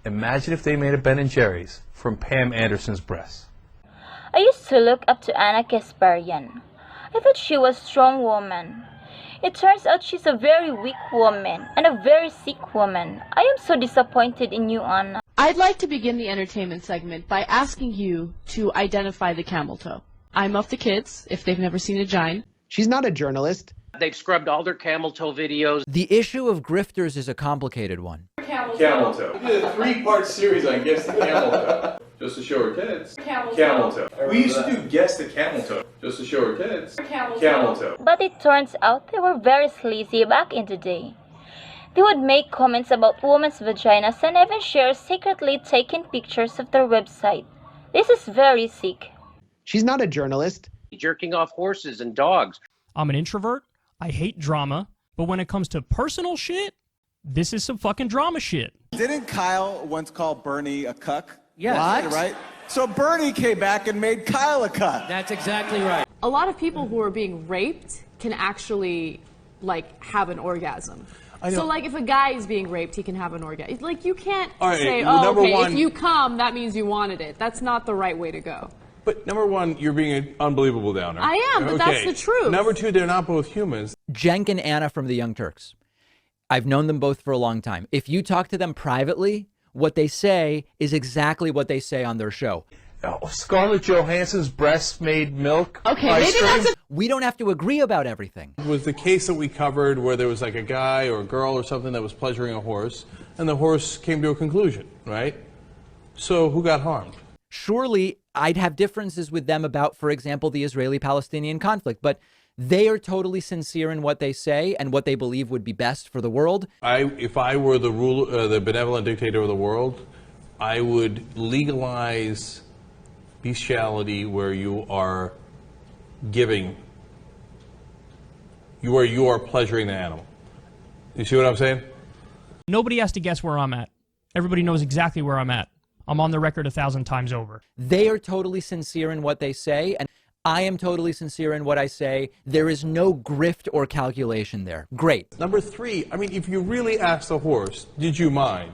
Imagine if they made a Ben & Jerry's from Pam Anderson's breasts. I used to look up to Anna Kasparian. I thought she was a strong woman. It turns out she's a very weak woman and a very sick woman. I am so disappointed in you, Anna. I'd like to begin the entertainment segment by asking you to identify the camel toe. I'm off the kids, if they've never seen a giant. She's not a journalist. They've scrubbed all their camel toe videos. The issue of grifters is a complicated one. Camel toe. We did a 3-part series on Guess the Camel Toe. Just to show her tits. Camel toe. We used to do Guess the Camel Toe. Just to show her tits. Camel toe. But it turns out they were very sleazy back in the day. They would make comments about women's vaginas and even share secretly taken pictures of their website. This is very sick. She's not a journalist. Jerking off horses and dogs. I'm an introvert. I hate drama. But when it comes to personal shit, this is some fucking drama shit. Didn't Kyle once call Bernie a cuck? Yes. What? Right? So Bernie came back and made Kyle a cuck. That's exactly right. A lot of people who are being raped can actually, like, have an orgasm. So, like, if a guy is being raped, he can have an orgasm. Like, you can't say, oh, okay, if you come, that means you wanted it. That's not the right way to go. But number one, you're being an unbelievable downer. I am, but that's the truth. Number two, they're not both humans. Cenk and Anna from the Young Turks. I've known them both for a long time. If you talk to them privately, what they say is exactly what they say on their show. Scarlett Johansson's breast made milk. Okay, maybe that's a... We don't have to agree about everything. It was the case that we covered where there was like a guy or a girl or something that was pleasuring a horse, and the horse came to a conclusion, right? So who got harmed? Surely I'd have differences with them about, for example, the Israeli-Palestinian conflict, but they are totally sincere in what they say and what they believe would be best for the world. If I were the benevolent dictator of the world, I would legalize bestiality where you are giving, where you are pleasuring the animal. You see what I'm saying? Nobody has to guess where I'm at. Everybody knows exactly where I'm at. I'm on the record 1,000 times over. They are totally sincere in what they say, and I am totally sincere in what I say. There is no grift or calculation there. Great. Number three, I mean, if you really ask the horse, did you mind?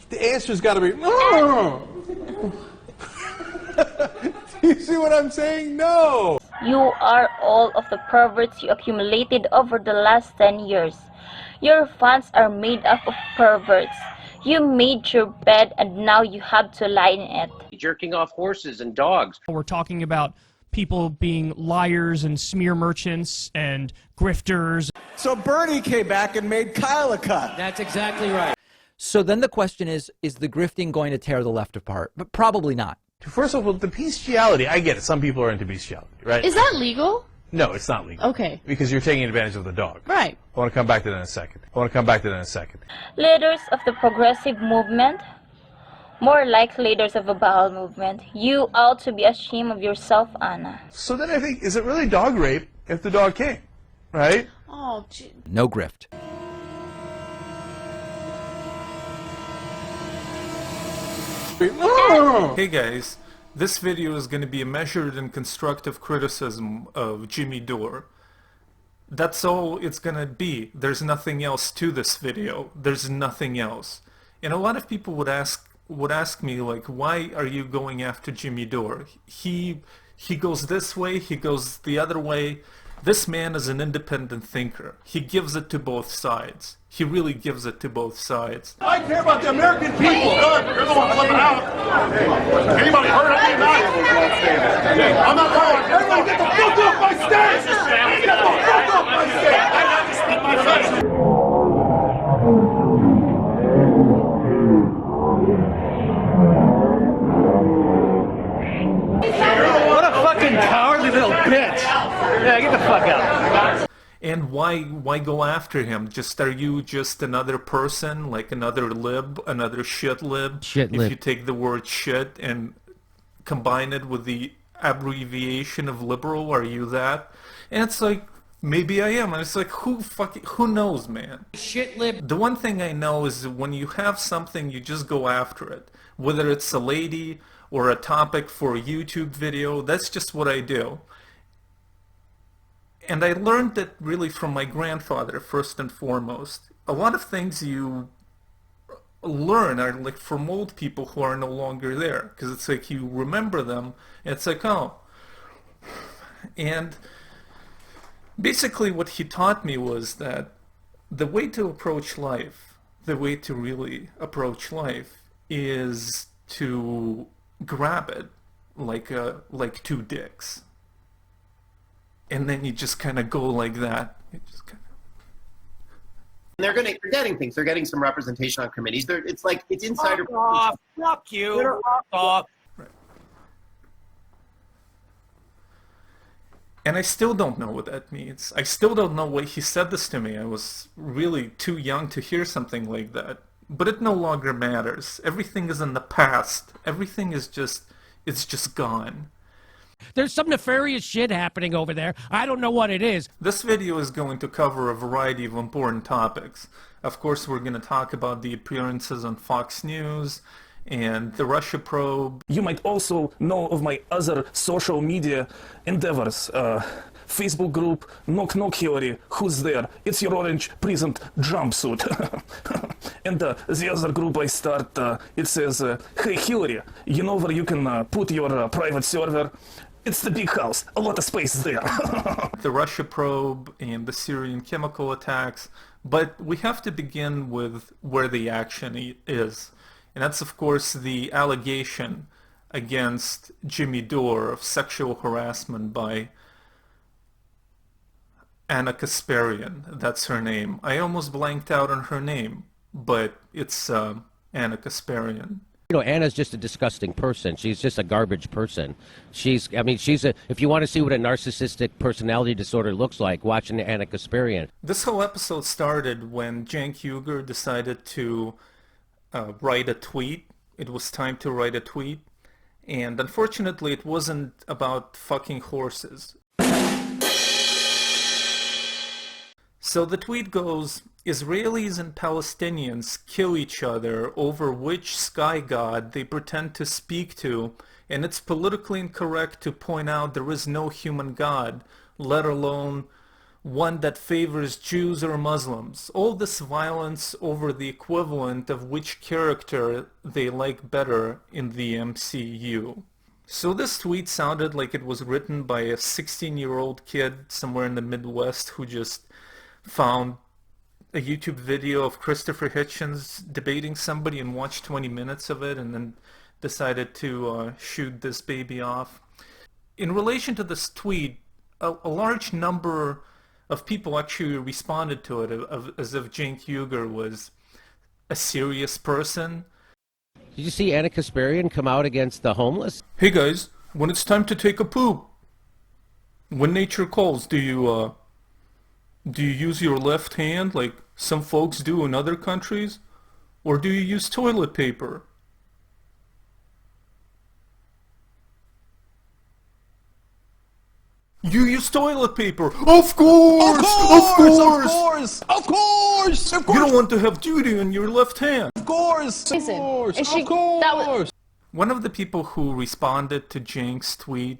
The answer's got to be, no! Do you see what I'm saying? No! You are all of the perverts you accumulated over the last 10 years. Your fans are made up of perverts. You made your bed and now you have to lie in it. Jerking off horses and dogs. We're talking about people being liars and smear merchants and grifters. So Bernie came back and made Kyle a cuck. That's exactly right. So then the question is the grifting going to tear the left apart? But probably not. First of all, the bestiality, I get it. Some people are into bestiality, right? Is that legal? No, it's not legal. Okay. Because you're taking advantage of the dog. Right. I want to come back to that in a second. Leaders of the progressive movement, more like leaders of a bowel movement, you ought to be ashamed of yourself, Anna. So then I think, is it really dog rape if the dog came, right? Oh, gee. No grift. Hey guys, this video is going to be a measured and constructive criticism of Jimmy Dore. That's all it's going to be. There's nothing else to this video. There's nothing else. And a lot of people would ask me, like, why are you going after Jimmy Dore? He goes this way, he goes the other way. This man is an independent thinker. He gives it to both sides. He really gives it to both sides. I care about the American people. You're the one flipping out. Anybody heard of me tonight? I'm not going. Everybody get the fuck off my stage! Get the fuck off my stage! I have to speak my face. What a fucking cowardly little bitch. Yeah, get the fuck out. And why go after him? Are you just another person, like another lib, another shit lib? Shit lib. If you take the word shit and combine it with the abbreviation of liberal, are you that? And it's like, maybe I am. And it's like, who knows, man? Shit lib. The one thing I know is that when you have something, you just go after it. Whether it's a lady or a topic for a YouTube video, that's just what I do. And I learned that really from my grandfather, first and foremost. A lot of things you learn, are like from old people who are no longer there, because it's like you remember them, and it's like, oh. And basically what he taught me was that the way to approach life, the way to really approach life, is to grab it like two dicks, and then you just kind of go like that. You just kind of... They're getting things. They're getting some representation on committees. It's insider. Fuck off! Fuck you! Fuck off! Right. And I still don't know what that means. I still don't know why he said this to me. I was really too young to hear something like that. But it no longer matters. Everything is in the past. Everything is just, it's just gone. There's some nefarious shit happening over there. I don't know what it is. This video is going to cover a variety of important topics. Of course, we're going to talk about the appearances on Fox News and the Russia probe. You might also know of my other social media endeavors. Facebook group, Knock Knock Hillary, who's there? It's your orange present jumpsuit. And the other group I start, it says, hey Hillary, you know where you can put your private server? It's the big house, a lot of space there. The Russia probe and the Syrian chemical attacks, but we have to begin with where the action is. And that's of course the allegation against Jimmy Dore of sexual harassment by Anna Kasparian. That's her name. I almost blanked out on her name, but it's Anna Kasparian. You know, Anna's just a disgusting person. She's just a garbage person. If you want to see what a narcissistic personality disorder looks like, watch Anna Kasparian. This whole episode started when Cenk Uygur decided to write a tweet. It was time to write a tweet. And unfortunately, it wasn't about fucking horses. So the tweet goes, Israelis and Palestinians kill each other over which sky god they pretend to speak to, and it's politically incorrect to point out there is no human god, let alone one that favors Jews or Muslims. All this violence over the equivalent of which character they like better in the MCU. So this tweet sounded like it was written by a 16-year-old kid somewhere in the Midwest who just found a YouTube video of Christopher Hitchens debating somebody and watched 20 minutes of it and then decided to shoot this baby off. In relation to this tweet, a large number of people actually responded to it as if Cenk Uygur was a serious person. Did you see Anna Kasparian come out against the homeless? Hey guys, when it's time to take a poop, when nature calls, do you use your left hand like some folks do in other countries? Or do you use toilet paper? You use toilet paper! Of course! Of course! Of course! You don't want to have duty on your left hand! Of course! Of course! One of the people who responded to Cenk's tweet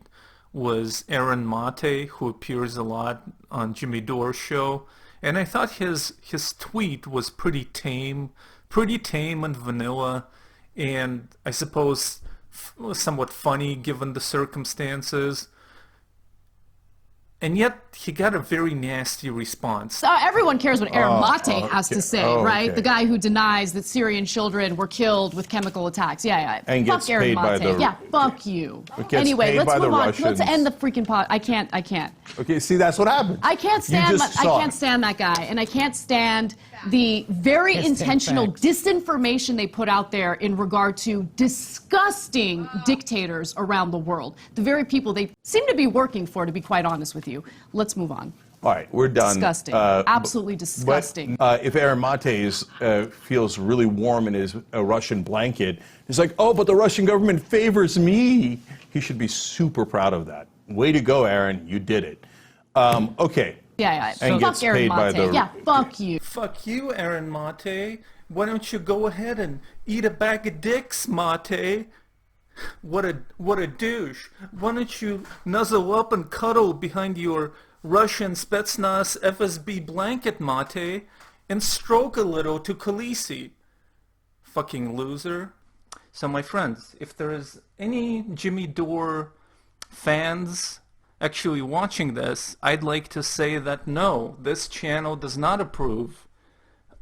was Aaron Mate, who appears a lot on Jimmy Dore's show, and I thought his tweet was pretty tame and vanilla, and I suppose somewhat funny given the circumstances. And yet, he got a very nasty response. Everyone cares what Aaron Mate has to say, right? The guy who denies that Syrian children were killed with chemical attacks. Yeah. And fuck gets Aaron paid by Mate. the... Yeah, fuck you. Anyway, let's move on. Let's end the freaking pod. I can't. Okay, see, that's what happened. I can't stand that guy, and I can't stand the very intentional disinformation they put out there in regard to disgusting dictators around the world. The very people they seem to be working for, to be quite honest with you. Let's move on. All right, we're done. Disgusting. Absolutely disgusting. But if Aaron Mate feels really warm in his Russian blanket, he's like, oh, but the Russian government favors me. He should be super proud of that. Way to go, Aaron. You did it. Okay. Yeah. And fuck Aaron Mate. Yeah, fuck you. Fuck you, Aaron Mate. Why don't you go ahead and eat a bag of dicks, Mate? What a douche. Why don't you nuzzle up and cuddle behind your Russian Spetsnaz FSB blanket, Mate, and stroke a little to Khaleesi? fucking loser. So my friends, if there is any Jimmy Dore fans actually watching this, I'd like to say that no, this channel does not approve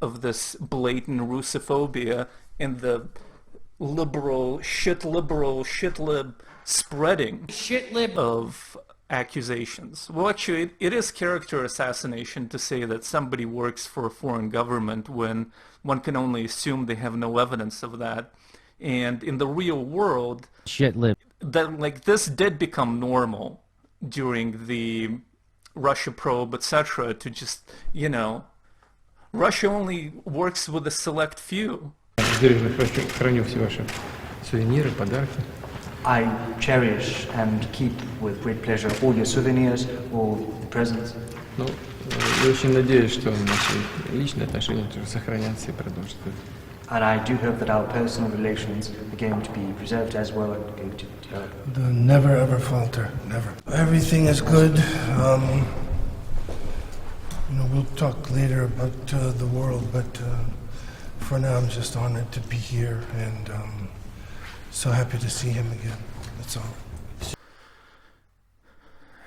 of this blatant Russophobia and the liberal shitlib spreading of accusations. Well, actually, it is character assassination to say that somebody works for a foreign government when one can only assume they have no evidence of that. And in the real world, that like this did become normal during the Russia probe, etc. To just, you know, Russia only works with a select few. I cherish and keep with great pleasure all your souvenirs, all the presents. Ну, я очень надеюсь, что наши личные отношения сохранятся и продолжатся. And I do hope that our personal relations are going to be preserved as well and going to develop. Never ever falter, never. Everything is good. You know, we'll talk later about the world, but for now I'm just honored to be here and so happy to see him again. That's all.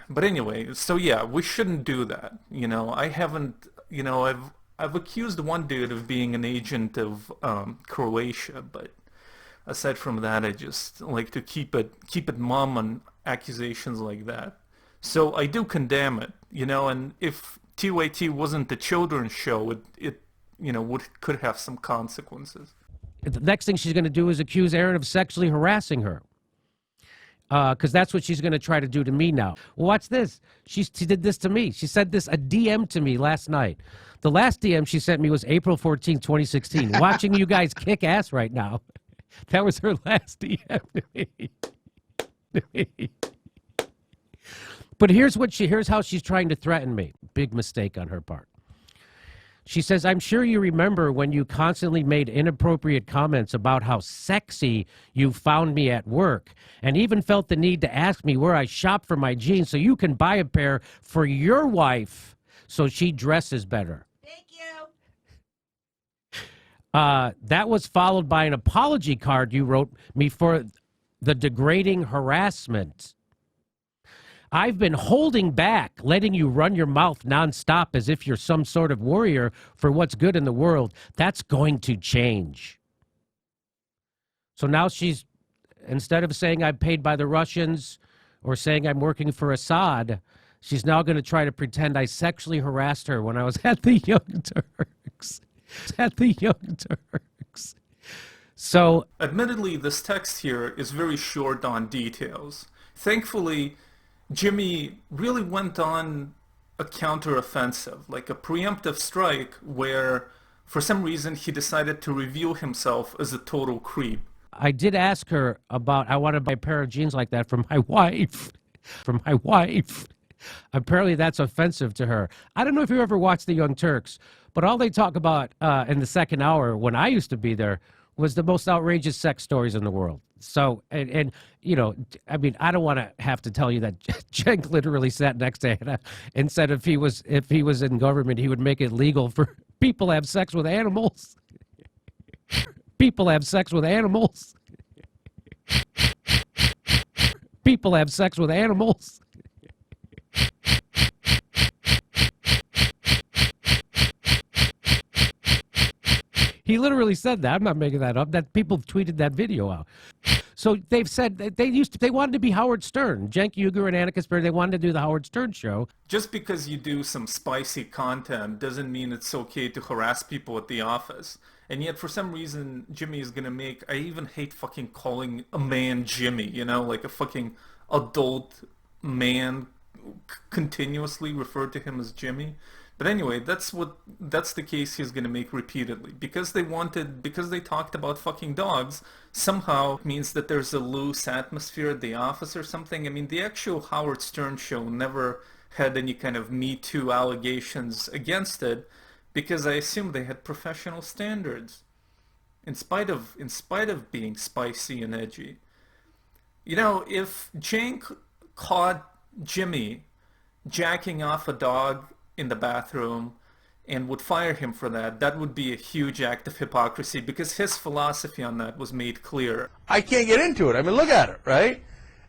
But anyway, so yeah, we shouldn't do that. You know, I haven't, you know, I've accused one dude of being an agent of Croatia, but aside from that, I just like to keep it mum on accusations like that. So I do condemn it, you know, and if TYT wasn't a children's show, it you know, could have some consequences. The next thing she's going to do is accuse Aaron of sexually harassing her. Because that's what she's going to try to do to me now. Well, watch this. She did this to me. She sent a DM to me last night. The last DM she sent me was April 14, 2016. Watching you guys kick ass right now. That was her last DM to me. But here's how she's trying to threaten me. Big mistake on her part. She says, I'm sure you remember when you constantly made inappropriate comments about how sexy you found me at work and even felt the need to ask me where I shop for my jeans so you can buy a pair for your wife so she dresses better. Thank you. That was followed by an apology card you wrote me for the degrading harassment. I've been holding back, letting you run your mouth nonstop as if you're some sort of warrior for what's good in the world. That's going to change. So now she's, instead of saying I'm paid by the Russians or saying I'm working for Assad, she's now going to try to pretend I sexually harassed her when I was at the Young Turks. So, admittedly, this text here is very short on details. Thankfully, Jimmy really went on a counteroffensive, like a preemptive strike where, for some reason, he decided to reveal himself as a total creep. I did ask her about, I want to buy a pair of jeans like that for my wife. Apparently that's offensive to her. I don't know if you ever watched The Young Turks, but all they talk about in the second hour when I used to be there was the most outrageous sex stories in the world. So, and you know, I mean, I don't want to have to tell you that Cenk literally sat next to Anna and said if he was in government, he would make it legal for people to have sex with animals. People have sex with animals. People have sex with animals. He literally said that. I'm not making that up. That people tweeted that video out. So they've said that they wanted to be Howard Stern. Cenk Uygur and Anna Kasparian, they wanted to do the Howard Stern show. Just because you do some spicy content doesn't mean it's okay to harass people at the office. And yet for some reason Jimmy is gonna make, I even hate fucking calling a man Jimmy, you know, like a fucking adult man continuously refer to him as Jimmy. But anyway, that's the case he's going to make repeatedly. Because they talked about fucking dogs, somehow means that there's a loose atmosphere at the office or something. I mean, the actual Howard Stern show never had any kind of Me Too allegations against it, because I assume they had professional standards, in spite of being spicy and edgy. You know, if Cenk caught Jimmy jacking off a dog in the bathroom and would fire him for that, that would be a huge act of hypocrisy because his philosophy on that was made clear. I can't get into it. I mean, look at it, right?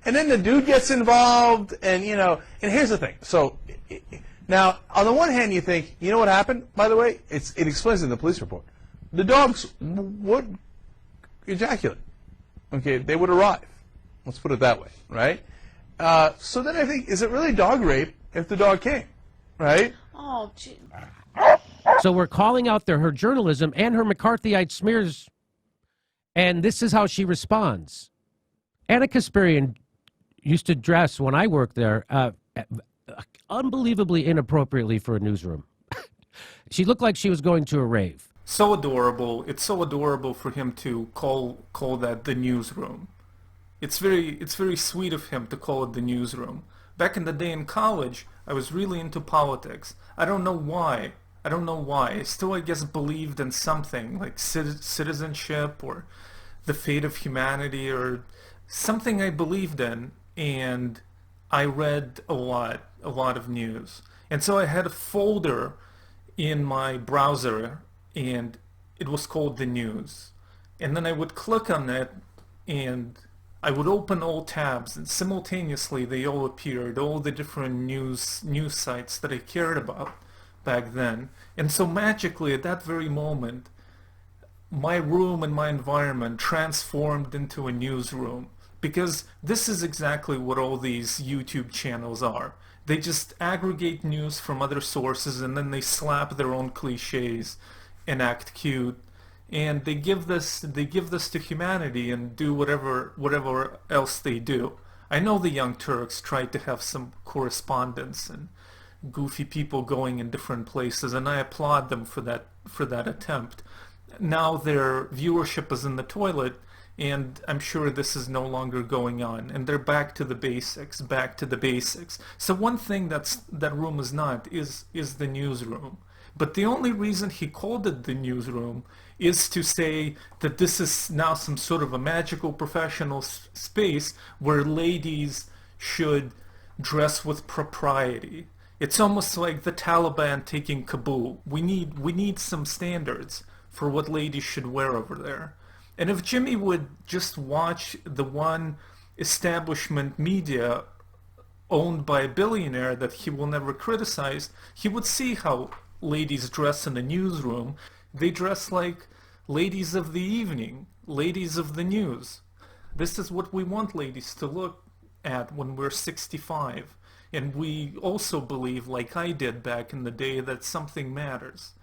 And then the dude gets involved, and you know, and here's the thing. So now, on the one hand, you think, you know what happened, by the way? It explains in the police report. The dogs would ejaculate. Okay, they would arrive. Let's put it that way, right? So then I think, is it really dog rape if the dog came, right? Oh, gee. So we're calling out her journalism and her McCarthyite smears, and this is how she responds. Anna Kasparian used to dress, when I worked there, unbelievably inappropriately for a newsroom. She looked like she was going to a rave. So adorable. It's so adorable for him to call that the newsroom. It's very sweet of him to call it the newsroom. Back in the day in college, I was really into politics. I don't know why. I still, I guess, believed in something like citizenship or the fate of humanity or something I believed in, and I read a lot of news. And so I had a folder in my browser, and it was called the news. And then I would click on it, and I would open all tabs, and simultaneously they all appeared, all the different news sites that I cared about back then. And so magically, at that very moment, my room and my environment transformed into a newsroom. Because this is exactly what all these YouTube channels are. They just aggregate news from other sources, and then they slap their own cliches and act cute. And they give this to humanity and do whatever else they do. I know the Young Turks tried to have some correspondence and goofy people going in different places, and I applaud them for that attempt. Now their viewership is in the toilet, and I'm sure this is no longer going on, and they're back to the basics. So one thing that room is not is the newsroom. But the only reason he called it the newsroom is to say that this is now some sort of a magical professional space where ladies should dress with propriety. It's almost like the Taliban taking Kabul. We need some standards for what ladies should wear over there. And if Jimmy would just watch the one establishment media owned by a billionaire that he will never criticize, he would see how ladies dress in the newsroom. They dress like ladies of the evening, ladies of the news. This is what we want ladies to look at when we're 65. And we also believe, like I did back in the day, that something matters.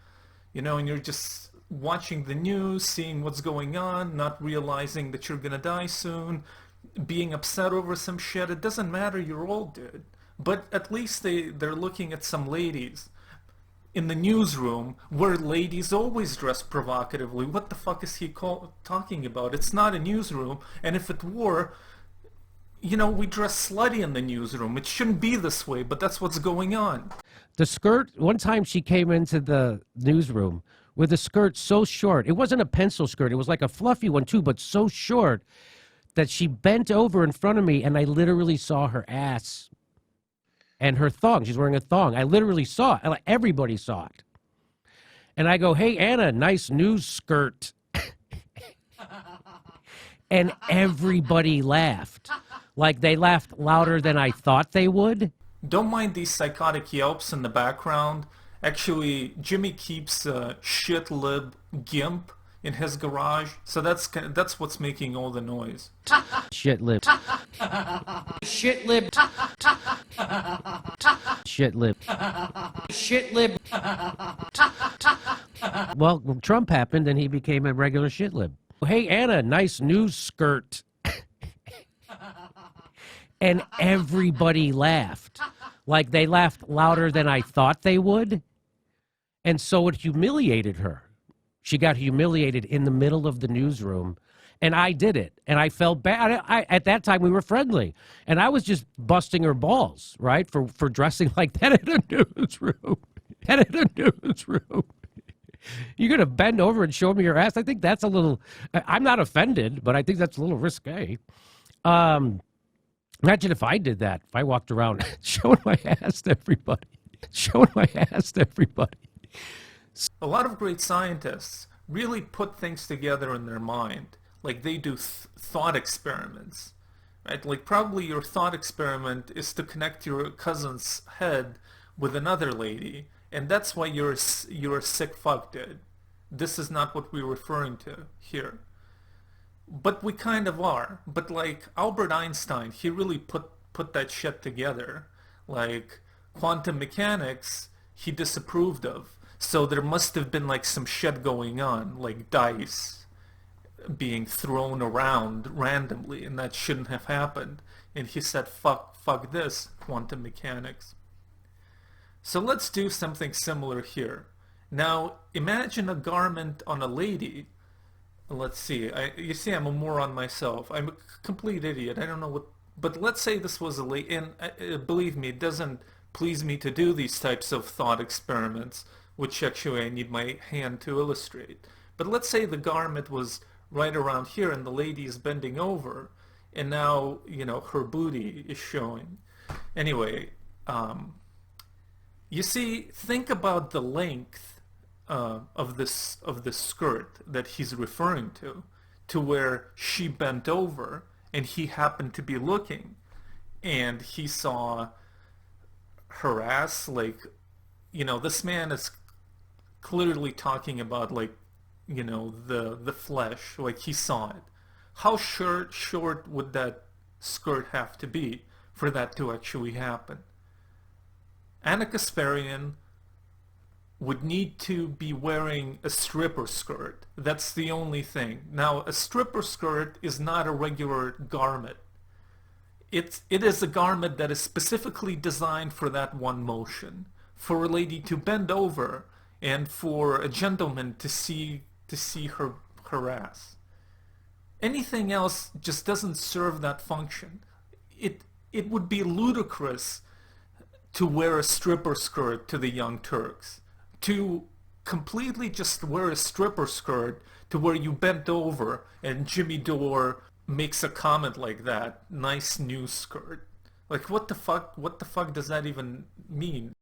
You know, and you're just watching the news, seeing what's going on, not realizing that you're gonna die soon, being upset over some shit. It doesn't matter, you're old, dude. But at least they're looking at some ladies. In the newsroom, where ladies always dress provocatively, what the fuck is he talking about? It's not a newsroom, and if it were, you know, we dress slutty in the newsroom. It shouldn't be this way, but that's what's going on. The skirt, one time she came into the newsroom with a skirt so short. It wasn't a pencil skirt. It was like a fluffy one too, but so short that she bent over in front of me, and I literally saw her ass and her thong. She's wearing a thong. I literally saw it. Everybody saw it. And I go, "Hey, Anna, nice news skirt." And everybody laughed. Like they laughed louder than I thought they would. Don't mind these psychotic yelps in the background. Actually, Jimmy keeps a shit-lib gimp in his garage, so that's what's making all the noise. Shit lib. Shit lib. Shit lib. Shit lib. Well, Trump happened and he became a regular shit lib. "Hey, Anna, nice news skirt." And everybody laughed. Like they laughed louder than I thought they would. And so it humiliated her. She got humiliated in the middle of the newsroom. And I did it. And I felt bad. At that time, we were friendly. And I was just busting her balls, right, for dressing like that in a newsroom. And in a newsroom. You're going to bend over and show me your ass? I think that's a little... I'm not offended, but I think that's a little risque. Imagine if I did that. If I walked around showing my ass to everybody. Showing my ass to everybody. A lot of great scientists really put things together in their mind. Like they do thought experiments, right? Like probably your thought experiment is to connect your cousin's head with another lady, and that's why you're a sick fuck, dude. This is not what we're referring to here. But we kind of are. But like Albert Einstein, he really put that shit together. Like quantum mechanics, he disapproved of. So there must have been like some shit going on, like dice being thrown around randomly, and that shouldn't have happened. And he said, fuck this, quantum mechanics. So let's do something similar here. Now, imagine a garment on a lady. Let's see. You see, I'm a moron myself. I'm a complete idiot. I don't know what... But let's say this was a lady, and believe me, it doesn't please me to do these types of thought experiments, which actually I need my hand to illustrate. But let's say the garment was right around here, and the lady is bending over, and now, you know, her booty is showing. Anyway, you see, think about the length of this skirt that he's referring to where she bent over and he happened to be looking, and he saw her ass. Like, you know, this man is clearly talking about, like, you know, the flesh, like he saw it. How short would that skirt have to be for that to actually happen? Anna Kasparian would need to be wearing a stripper skirt. That's the only thing. Now, a stripper skirt is not a regular garment. It is a garment that is specifically designed for that one motion, for a lady to bend over and for a gentleman to see her ass. Anything else just doesn't serve that function. It would be ludicrous to wear a stripper skirt to the Young Turks. To completely just wear a stripper skirt to where you bent over and Jimmy Dore makes a comment like that, nice new skirt. Like, what the fuck does that even mean?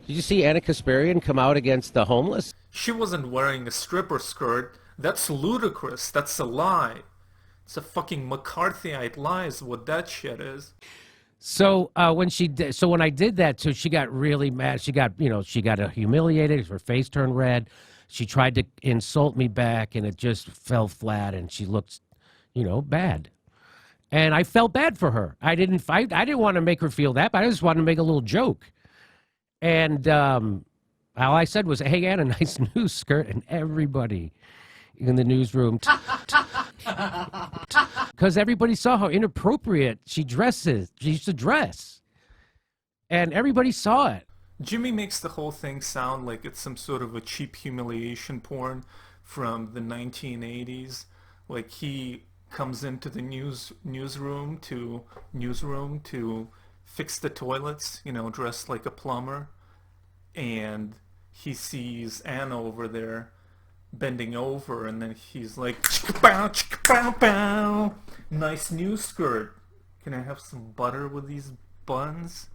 Did you see Anna Kasparian come out against the homeless? She wasn't wearing a stripper skirt. That's ludicrous. That's a lie. It's a fucking McCarthyite lie is what that shit is. So when I did that, so she got really mad. She got humiliated. Her face turned red. She tried to insult me back, and it just fell flat. And she looked, bad. And I felt bad for her. I didn't want to make her feel that, but I just wanted to make a little joke. And all I said was, "Hey, Anna, nice new skirt," and everybody in the newsroom, because everybody saw how inappropriate she used to dress, and everybody saw it. Jimmy makes the whole thing sound like it's some sort of a cheap humiliation porn from the 1980s. Like he comes into the newsroom to fix the toilets, dressed like a plumber, and he sees Anna over there bending over, and then he's like, "Chicka-bow, chicka-bow-bow. Nice new skirt. Can I have some butter with these buns?"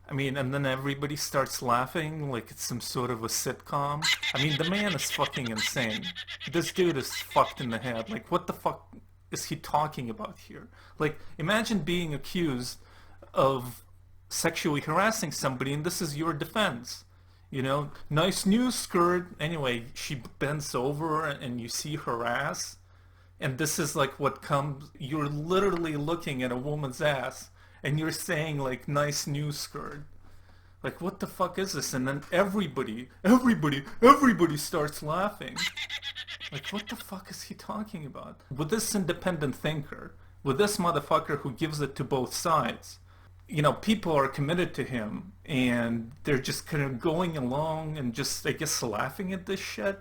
I mean, and then everybody starts laughing like it's some sort of a sitcom. I mean, the man is fucking insane. This dude is fucked in the head. Like, what the fuck is he talking about here? Like, imagine being accused of sexually harassing somebody, and this is your defense. Nice new skirt. Anyway, she bends over and you see her ass, and this is like what comes. You're literally looking at a woman's ass and you're saying, like, nice new skirt. Like, what the fuck is this? And then everybody starts laughing. Like, what the fuck is he talking about? With this independent thinker, with this motherfucker who gives it to both sides, people are committed to him, and they're just kind of going along and just, I guess, laughing at this shit.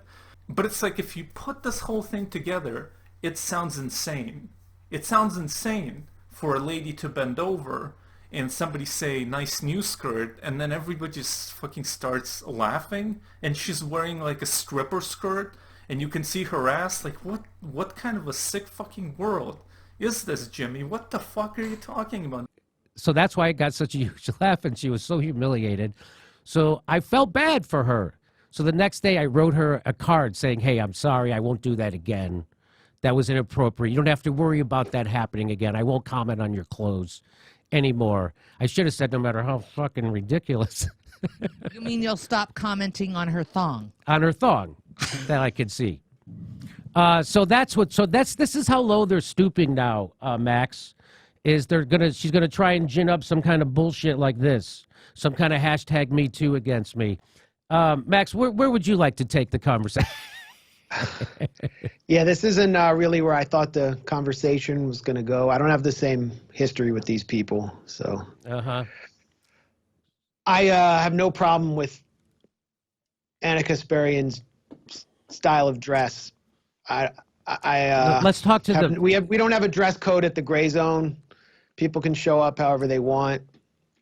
But it's like, if you put this whole thing together, it sounds insane. It sounds insane for a lady to bend over and somebody say nice new skirt, and then everybody just fucking starts laughing, and she's wearing like a stripper skirt, and you can see her ass. Like, what kind of a sick fucking world is this, Jimmy? What the fuck are you talking about? So that's why it got such a huge laugh, and she was so humiliated. So I felt bad for her. So the next day I wrote her a card saying, hey, I'm sorry, I won't do that again. That was inappropriate. You don't have to worry about that happening again. I won't comment on your clothes anymore. I should have said, no matter how fucking ridiculous. You mean you'll stop commenting on her thong? On her thong, that I could see. So this is how low they're stooping now, Max, is she's gonna try and gin up some kind of bullshit like this, some kind of hashtag Me Too against me. Max, where would you like to take the conversation? Yeah, this isn't really where I thought the conversation was going to go. I don't have the same history with these people, so. I have no problem with Anna Kasparian's style of dress. Let's talk to we don't have a dress code at the Gray Zone. People can show up however they want.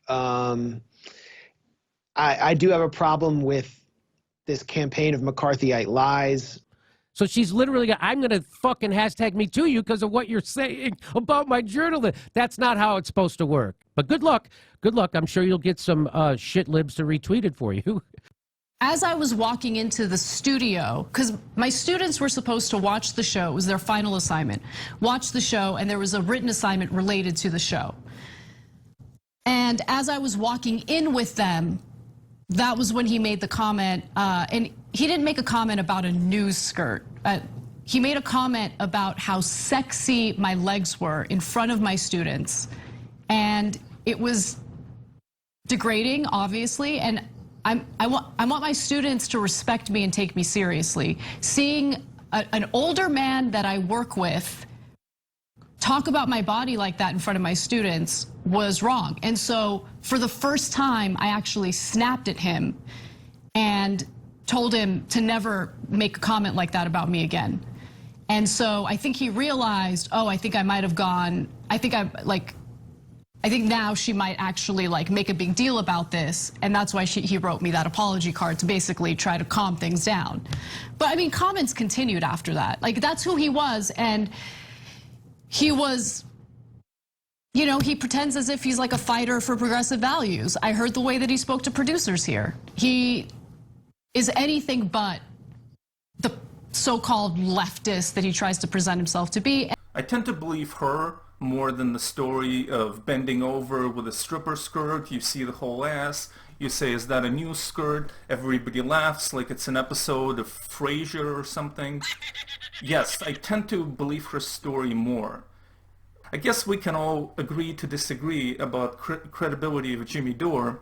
I do have a problem with this campaign of McCarthyite lies. So she's literally, I'm going to fucking hashtag Me Too you because of what you're saying about my journalist. That's not how it's supposed to work. But good luck. Good luck. I'm sure you'll get some shit libs to retweet it for you. As I was walking into the studio, because my students were supposed to watch the show, it was their final assignment, watch the show, and there was a written assignment related to the show. And as I was walking in with them, that was when he made the comment, and he didn't make a comment about a news skirt. He made a comment about how sexy my legs were in front of my students. And it was degrading, obviously, and I want my students to respect me and take me seriously. Seeing an older man that I work with talk about my body like that in front of my students was wrong. And so for the first time, I actually snapped at him and told him to never make a comment like that about me again. And so I think he realized, oh, I think I might have gone, I think now she might actually like make a big deal about this, and that's why he wrote me that apology card to basically try to calm things down. But I mean, comments continued after that. Like, that's who he was, and he was, you know, he pretends as if he's like a fighter for progressive values. I heard the way that he spoke to producers here. He is anything but the so-called leftist that he tries to present himself to be. I tend to believe her more than the story of bending over with a stripper skirt. You see the whole ass. You say, is that a new skirt? Everybody laughs like it's an episode of Frasier or something. Yes, I tend to believe her story more. I guess we can all agree to disagree about credibility of Jimmy Dore,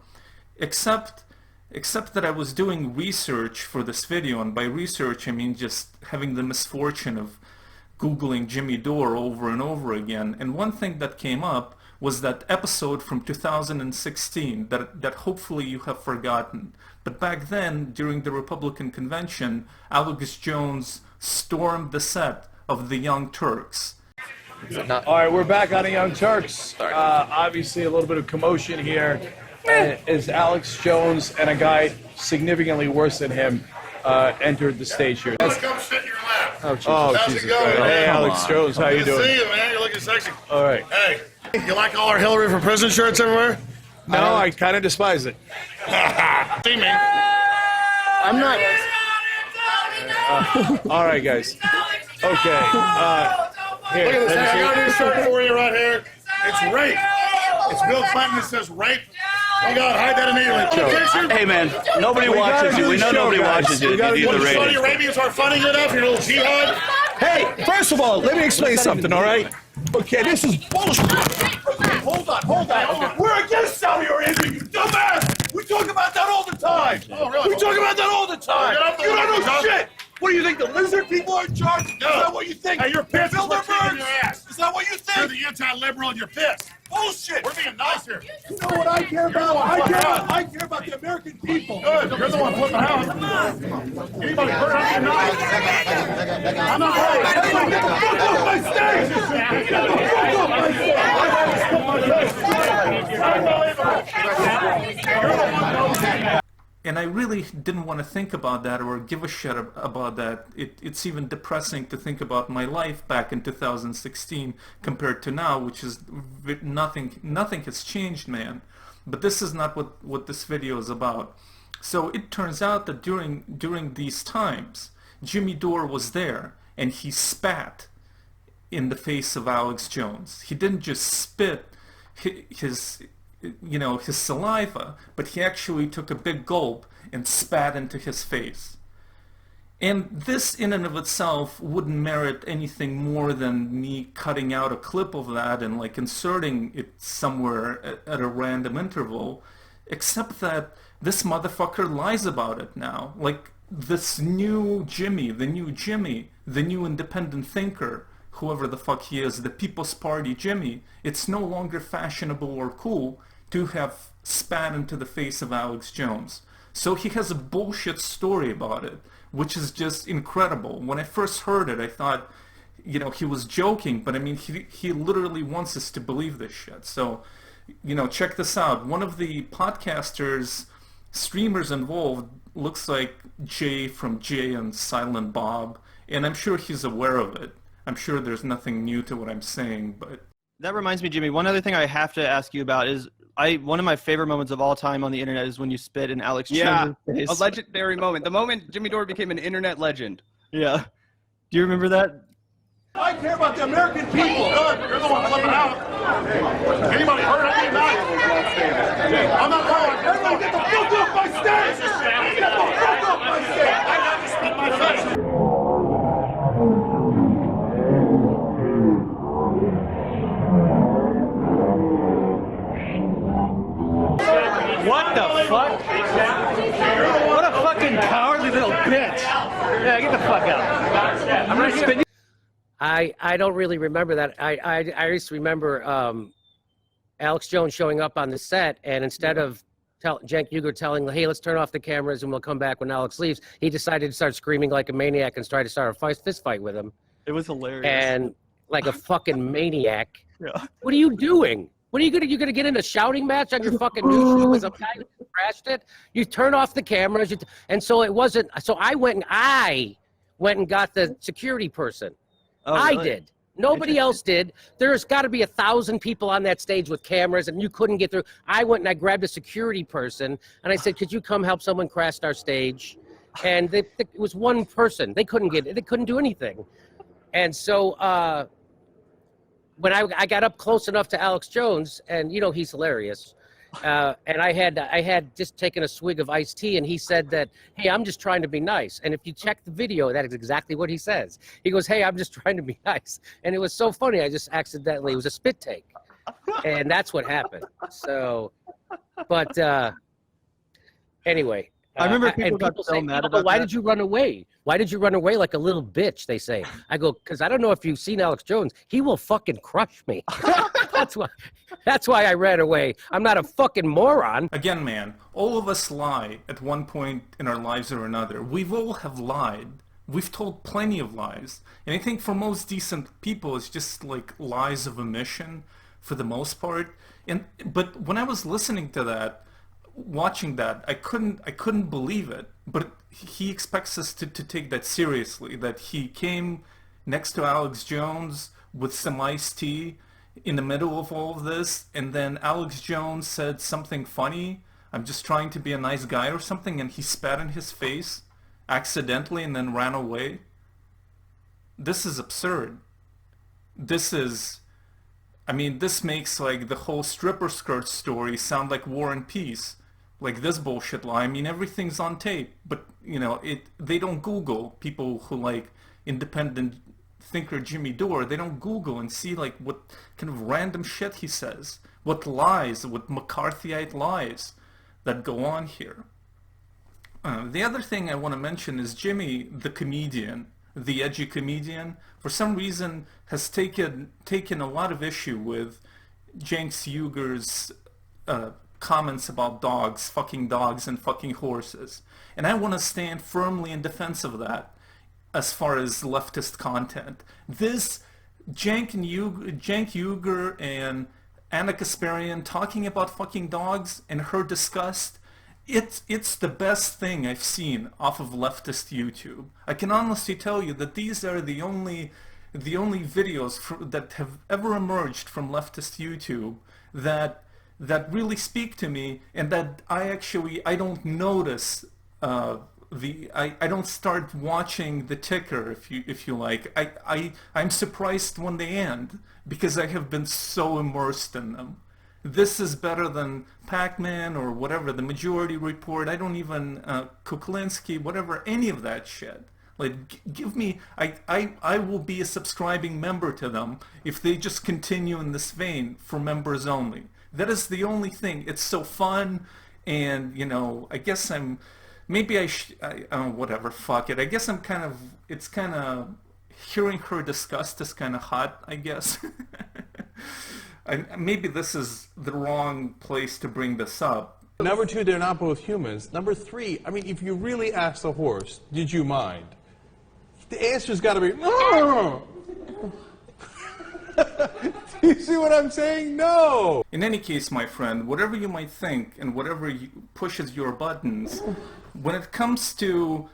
except that I was doing research for this video, and by research I mean just having the misfortune of Googling Jimmy Dore over and over again, and one thing that came up was that episode from 2016 that hopefully you have forgotten. But back then, during the Republican convention, Alex Jones stormed the set of The Young Turks. All right, we're back on the Young Turks. Obviously, a little bit of commotion here as Alex Jones and a guy significantly worse than him entered the stage here. Come sit in your lap. Oh, How's Jesus it going? Christ. Hey, Alex Jones, how you Good to doing? see you, man. You're looking sexy. All right. Hey, you like all our Hillary for President shirts everywhere? No, I kind of despise it. See me. I'm not. All right, guys. Okay. Here, Look at this. let me I see. got a new shirt for you right here. It's rape. It's Bill Clinton that says rape. Oh God, hide that immediately. Hey man, nobody watches you. We know nobody watches you. You need the Saudi ratings. Arabians aren't funny enough. Your little jihad. Hey, first of all, let me explain something, all right? Okay, this is bullshit. Okay, hold on. We're against Saudi Arabia, you dumbass. We talk about that all the time. Oh, really? We talk about that all the time. You don't know shit. What do you think, the lizard people are in charge? No. Is that what you think? Hey, you're pissed. Bilderberg your ass. Is that what you think? You're the anti-liberal and you're pissed. Bullshit. We're being nice here. You know what I care about? I care about the American people. Good. You're the one flipping out. Anybody hurt? I'm nice. I'm not worried. Everybody get the fuck off my stage. Get the fuck off my stage. And I really didn't want to think about that or give a shit about that. It's even depressing to think about my life back in 2016 compared to now, which is nothing has changed, man. But this is not what this video is about. So it turns out that during these times, Jimmy Dore was there, and he spat in the face of Alex Jones. He didn't just spit his saliva, but he actually took a big gulp and spat into his face. And this in and of itself wouldn't merit anything more than me cutting out a clip of that and like inserting it somewhere at a random interval, except that this motherfucker lies about it now. Like this new Jimmy, the new independent thinker, whoever the fuck he is, the People's Party Jimmy, it's no longer fashionable or cool to have spat into the face of Alex Jones. So he has a bullshit story about it, which is just incredible. When I first heard it, I thought, he was joking, but I mean, he literally wants us to believe this shit. So, check this out. One of the podcasters, streamers involved, looks like Jay from Jay and Silent Bob, and I'm sure he's aware of it. I'm sure there's nothing new to what I'm saying, but... That reminds me, Jimmy, one other thing I have to ask you about is one of my favorite moments of all time on the internet is when you spit in Alex Jones' face. A legendary moment. The moment Jimmy Dore became an internet legend. Yeah. Do you remember that? I care about the American people. Good. You're the one flipping out. Anybody hurt? I mean, I'm not going. Everybody get the fuck off my stage. Get the fuck off my stage. I got to spit my face. What the fuck? What a fucking cowardly little bitch. Yeah, get the fuck out. I'm gonna spin you. I don't really remember that. I just remember Alex Jones showing up on the set, and instead of Cenk Uygur telling, hey, let's turn off the cameras and we'll come back when Alex leaves, he decided to start screaming like a maniac and try to start a fist fight with him. It was hilarious. And like a fucking maniac. Yeah. What are you doing? What are you gonna get in a shouting match on your fucking newsroom with some guy who crashed it? You turn off the cameras, and so it wasn't. So I went and got the security person. Oh, I really? did. Nobody else did. There's got to be 1,000 people on that stage with cameras, and you couldn't get through. I went and I grabbed a security person, and I said, "Could you come help someone crash our stage?" And it was one person. They couldn't do anything. And so when I got up close enough to Alex Jones, and he's hilarious, and I had just taken a swig of iced tea, and he said that, hey, I'm just trying to be nice. And if you check the video, that is exactly what he says. He goes, hey, I'm just trying to be nice. And it was so funny. I just accidentally, it was a spit take, and that's what happened. So, but anyway. I remember people got so say, mad about why that. did you run away? Why did you run away like a little bitch, they say. I go, because I don't know if you've seen Alex Jones. He will fucking crush me. That's why I ran away. I'm not a fucking moron. Again, man, all of us lie at one point in our lives or another. We've all have lied. We've told plenty of lies. And I think for most decent people, it's just like lies of omission for the most part. But when I was listening to that, watching that, I couldn't believe it. But he expects us to take that seriously, that he came next to Alex Jones with some iced tea in the middle of all of this, and then Alex Jones said something funny, I'm just trying to be a nice guy or something, and he spat in his face accidentally and then ran away. This is absurd. This makes like the whole stripper skirt story sound like War and Peace. Like this bullshit lie. I mean, everything's on tape, but they don't Google people who like independent thinker Jimmy Dore. They don't Google and see like what kind of random shit he says, what McCarthyite lies that go on here. The other thing I want to mention is Jimmy, the comedian, the edgy comedian, for some reason has taken a lot of issue with Cenk Uygur's comments about fucking dogs and fucking horses. And I want to stand firmly in defense of that as far as leftist content. This Cenk Uygur and Anna Kasparian talking about fucking dogs and her disgust, it's the best thing I've seen off of leftist YouTube. I can honestly tell you that these are the only videos that have ever emerged from leftist YouTube that really speak to me, and that I don't notice I don't start watching the ticker, if you like. I'm surprised when they end because I have been so immersed in them. This is better than Pac-Man or whatever, the Majority Report. I don't even Kuklinski, whatever, any of that shit. Like, give me, I will be a subscribing member to them if they just continue in this vein for members only. That is the only thing. It's so fun, and, you know, I guess whatever, fuck it. I guess it's kind of, hearing her disgust is kind of hot, I guess. Maybe this is the wrong place to bring this up. Number two, they're not both humans. Number three, I mean, if you really asked the horse, did you mind? The answer's got to be, no! Do you see what I'm saying? No! In any case, my friend, whatever you might think and whatever pushes your buttons, when it comes to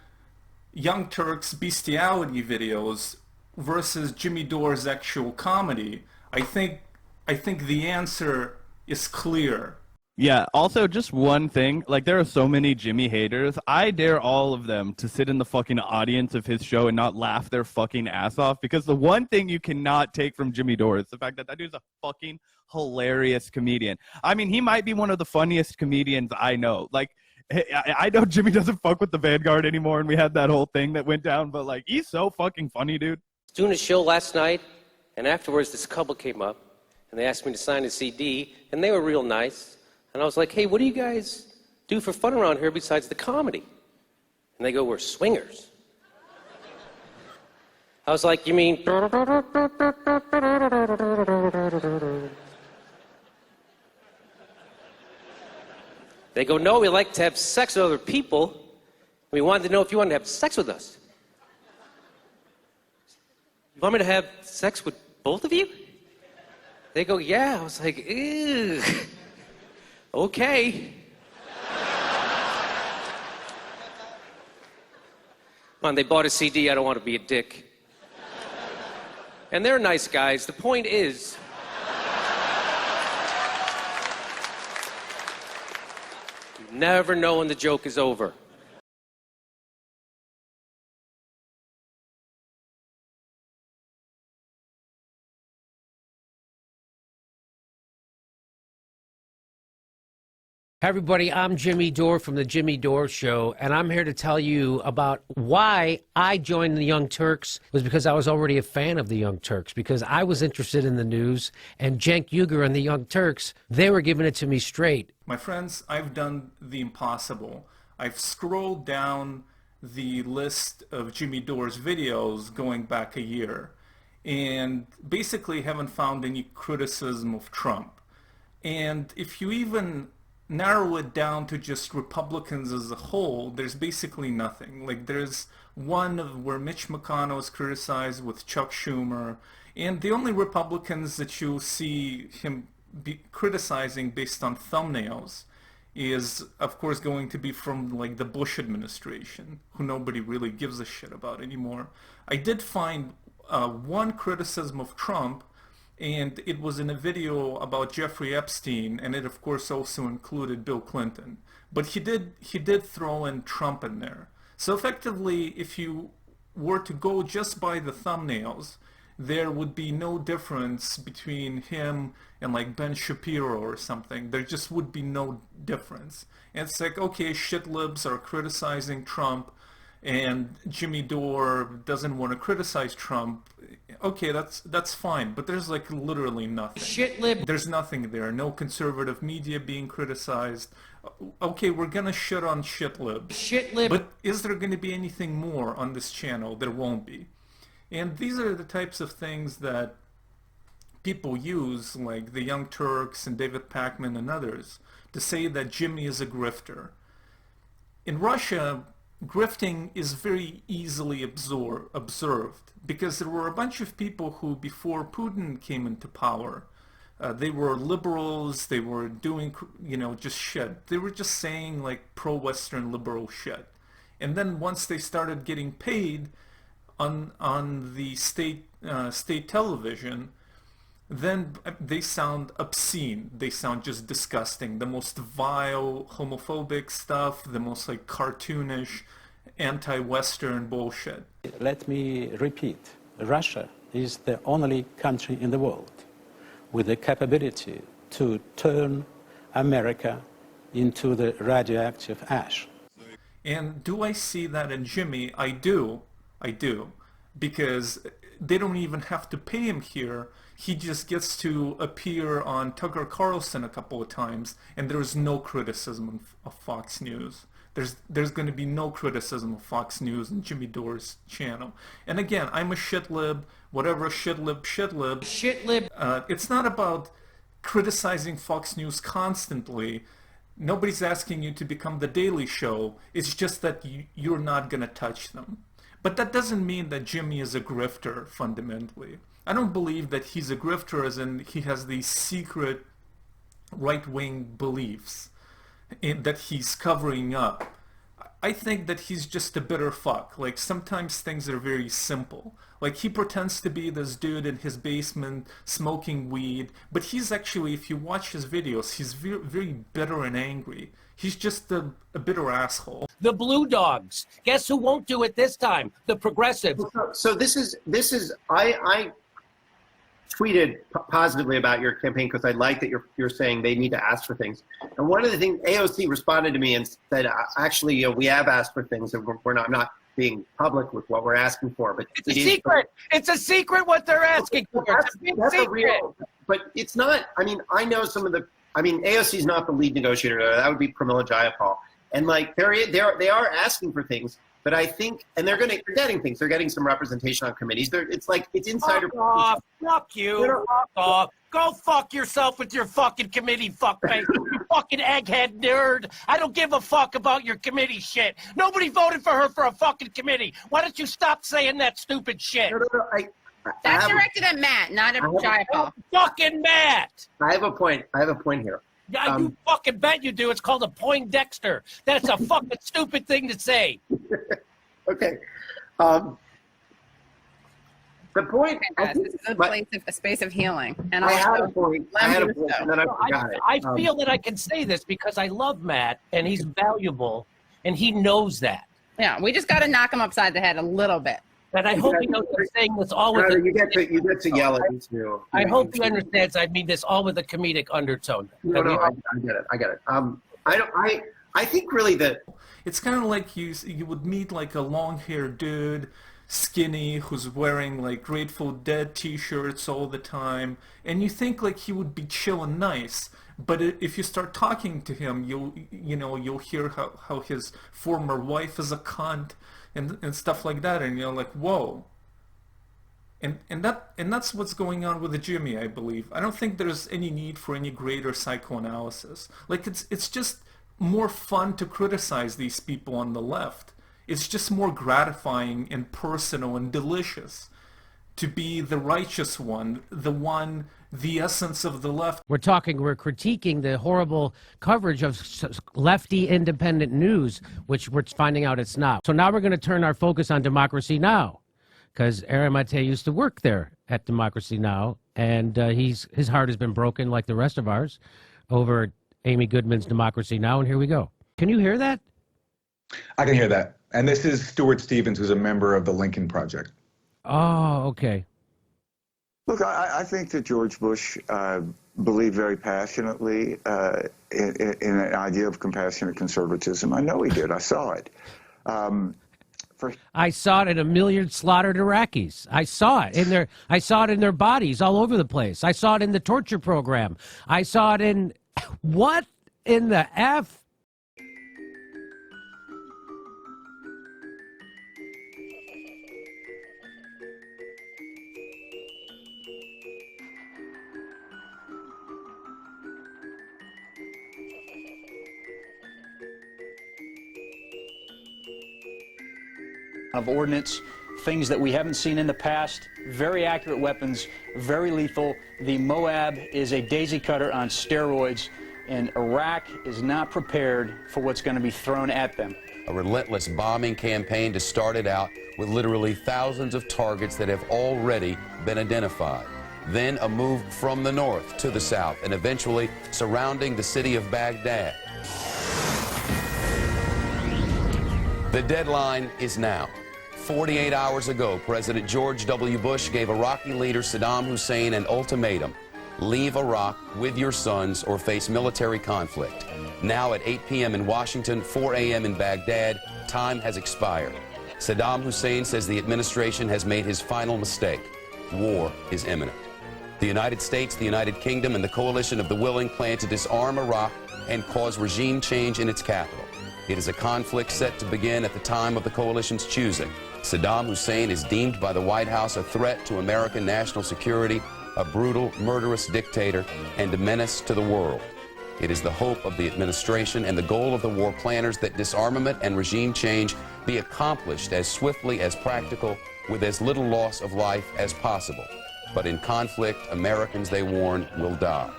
Young Turk's bestiality videos versus Jimmy Dore's actual comedy, I think the answer is clear. Yeah, also just one thing, like there are so many Jimmy haters. I dare all of them to sit in the fucking audience of his show and not laugh their fucking ass off, because the one thing you cannot take from Jimmy Dore is the fact that that dude's a fucking hilarious comedian. I mean, he might be one of the funniest comedians I know. Like, I know Jimmy doesn't fuck with the Vanguard anymore, and we had that whole thing that went down, but like, he's so fucking funny, dude. Doing a show last night, and afterwards this couple came up, and they asked me to sign a CD, and they were real nice. And I was like, hey, what do you guys do for fun around here besides the comedy? And they go, we're swingers. I was like, you mean... They go, no, we like to have sex with other people. We wanted to know if you wanted to have sex with us. You want me to have sex with both of you? They go, yeah. I was like, ew. Okay. Come on, they bought a CD. I don't want to be a dick. And they're nice guys. The point is, you never know when the joke is over. Hi, everybody, I'm Jimmy Dore from The Jimmy Dore Show, and I'm here to tell you about why I joined the Young Turks. It was because I was already a fan of the Young Turks, because I was interested in the news, and Cenk Uygur and the Young Turks, they were giving it to me straight. My friends, I've done the impossible. I've scrolled down the list of Jimmy Dore's videos going back a year, and basically haven't found any criticism of Trump. And if you even narrow it down to just Republicans as a whole, there's basically nothing. Like, there's one where Mitch McConnell is criticized with Chuck Schumer, and the only Republicans that you see him criticizing based on thumbnails is, of course, going to be from, like, the Bush administration, who nobody really gives a shit about anymore. I did find one criticism of Trump, and it was in a video about Jeffrey Epstein, and it of course also included Bill Clinton. But he did throw in Trump in there. So effectively, if you were to go just by the thumbnails, there would be no difference between him and like Ben Shapiro or something. There just would be no difference. And it's like, okay, shitlibs are criticizing Trump, and Jimmy Dore doesn't want to criticize Trump. Okay, that's fine, but there's like literally nothing. Shitlib. There's nothing there. No conservative media being criticized. Okay, we're gonna shit on shitlibs. Shitlib. But is there gonna be anything more on this channel? There won't be. And these are the types of things that people use, like the Young Turks and David Pakman and others, to say that Jimmy is a grifter. In Russia, grifting is very easily observed because there were a bunch of people who, before Putin came into power, They were liberals. They were doing, just shit. They were just saying like pro-Western liberal shit. And then once they started getting paid on the state television, then they sound obscene. They sound just disgusting. The most vile, homophobic stuff, the most like cartoonish, anti-Western bullshit. Let me repeat. Russia is the only country in the world with the capability to turn America into the radioactive ash. And do I see that in Jimmy? I do. Because they don't even have to pay him here. He just gets to appear on Tucker Carlson a couple of times, and there's no criticism of Fox News. There's going to be no criticism of Fox News and Jimmy Dore's channel. And again, I'm a shitlib, whatever, shitlib. Shitlib. It's not about criticizing Fox News constantly. Nobody's asking you to become the Daily Show. It's just that you're not going to touch them. But that doesn't mean that Jimmy is a grifter, fundamentally. I don't believe that he's a grifter as in he has these secret right-wing beliefs that he's covering up. I think that he's just a bitter fuck. Like, sometimes things are very simple. Like, he pretends to be this dude in his basement smoking weed, but he's actually, if you watch his videos, he's very, very bitter and angry. He's just a bitter asshole. The Blue Dogs. Guess who won't do it this time? The progressives. So this is I tweeted positively about your campaign because I like that you're saying they need to ask for things. And one of the things, AOC responded to me and said, actually, we have asked for things, and we're not being public with what we're asking for. But it's a secret. It's a secret what they're asking for. It's a secret. But it's not. I mean, I know some of the. I mean, AOC is not the lead negotiator. That would be Pramila Jayapal. And like they are asking for things. But I think, and they're getting things. They're getting some representation on committees. It's insider. Fuck off. Fuck you. Fuck off. Go fuck yourself with your fucking committee, fuckface. You fucking egghead nerd. I don't give a fuck about your committee shit. Nobody voted for her for a fucking committee. Why don't you stop saying that stupid shit? No, That's directed at Matt, not at Jayapal. Fucking Matt. I have a point here. Yeah, you fucking bet you do. It's called a Poindexter. That's a fucking stupid thing to say. Okay. The point. This is a space of healing. And I had a point. And then I forgot it. I feel that I can say this because I love Matt, and he's valuable, and he knows that. Yeah, we just got to knock him upside the head a little bit. And I hope he knows I'm saying this all with you get to yell at me too. I hope he understands I mean this all with a comedic undertone. No, I get it. I think really that it's kind of like you would meet like a long-haired dude, skinny, who's wearing like Grateful Dead t-shirts all the time, and you think like he would be chill and nice. But if you start talking to him, you'll hear how his former wife is a cunt and stuff like that, and you're like, whoa. And that's what's going on with the Jimmy, I believe. I don't think there's any need for any greater psychoanalysis. Like it's just more fun to criticize these people on the left. It's just more gratifying and personal and delicious to be the righteous one, the essence of the left. We're critiquing the horrible coverage of lefty independent news, which we're finding out it's not. So now we're going to turn our focus on Democracy Now! Because Aaron Mate used to work there at Democracy Now! And his heart has been broken like the rest of ours over Amy Goodman's Democracy Now! And here we go. Can you hear that? I can hear that. And this is Stuart Stevens, who's a member of the Lincoln Project. Oh, okay. Look, I think that George Bush believed very passionately in an idea of compassionate conservatism. I know he did. I saw it. I saw it in a million slaughtered Iraqis. I saw it in their. I saw it in their bodies all over the place. I saw it in the torture program. I saw it in what in the F? Of ordinance things that we haven't seen in the past. Very accurate weapons, very lethal. The Moab is a daisy cutter on steroids, and Iraq is not prepared for what's going to be thrown at them. A relentless bombing campaign to start it out with literally thousands of targets that have already been identified. Then a move from the north to the south and eventually surrounding the city of Baghdad. The deadline is now. 48 hours ago, President George W. Bush gave Iraqi leader Saddam Hussein an ultimatum. Leave Iraq with your sons or face military conflict. Now at 8 p.m. in Washington, 4 a.m. in Baghdad, time has expired. Saddam Hussein says the administration has made his final mistake. War is imminent. The United States, the United Kingdom, and the coalition of the willing plan to disarm Iraq and cause regime change in its capital. It is a conflict set to begin at the time of the coalition's choosing. Saddam Hussein is deemed by the White House a threat to American national security, a brutal, murderous dictator, and a menace to the world. It is the hope of the administration and the goal of the war planners that disarmament and regime change be accomplished as swiftly as practical with as little loss of life as possible. But in conflict, Americans, they warn, will die.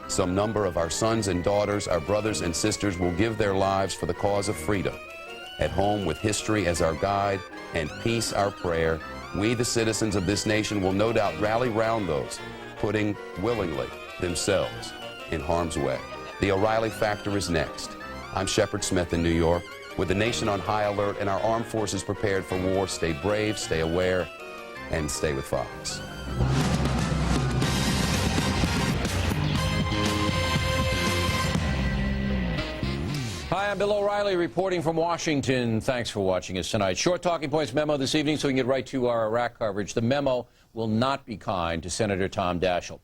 Some number of our sons and daughters, our brothers and sisters, will give their lives for the cause of freedom. At home, with history as our guide and peace our prayer, we, the citizens of this nation, will no doubt rally round those putting willingly themselves in harm's way. The O'Reilly Factor is next. I'm Shepard Smith in New York. With the nation on high alert and our armed forces prepared for war, stay brave, stay aware, and stay with Fox. Hi, I'm Bill O'Reilly reporting from Washington. Thanks for watching us tonight. Short talking points memo this evening so we can get right to our Iraq coverage. The memo will not be kind to Senator Tom Daschle.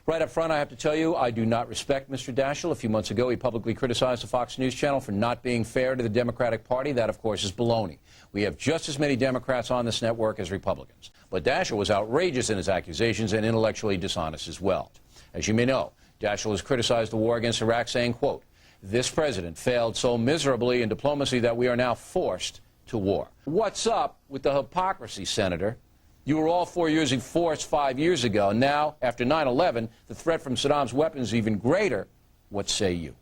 Right up front, I have to tell you, I do not respect Mr. Daschle. A few months ago, he publicly criticized the Fox News channel for not being fair to the Democratic Party. That, of course, is baloney. We have just as many Democrats on this network as Republicans. But Daschle was outrageous in his accusations and intellectually dishonest as well. As you may know, Daschle has criticized the war against Iraq, saying, quote, "This president failed so miserably in diplomacy that we are now forced to war." What's up with the hypocrisy, Senator? You were all for using force 5 years ago. Now, after 9/11, the threat from Saddam's weapons is even greater. What say you?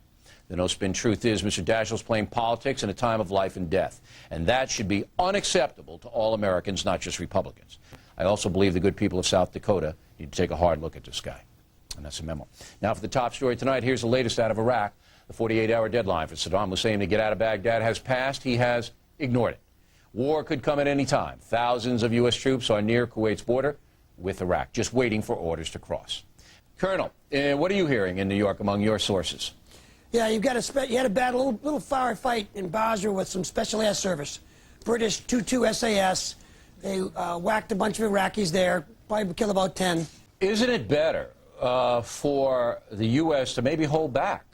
The no-spin truth is Mr. Daschle's playing politics in a time of life and death. And that should be unacceptable to all Americans, not just Republicans. I also believe the good people of South Dakota need to take a hard look at this guy. And that's a memo. Now for the top story tonight, here's the latest out of Iraq. The 48-hour deadline for Saddam Hussein to get out of Baghdad has passed. He has ignored it. War could come at any time. Thousands of U.S. troops are near Kuwait's border with Iraq, just waiting for orders to cross. Colonel, what are you hearing in New York among your sources? Yeah, you had a bad little firefight in Basra with some special air service. British 2-2 SAS. They whacked a bunch of Iraqis there, probably killed about 10. Isn't it better for the U.S. to maybe hold back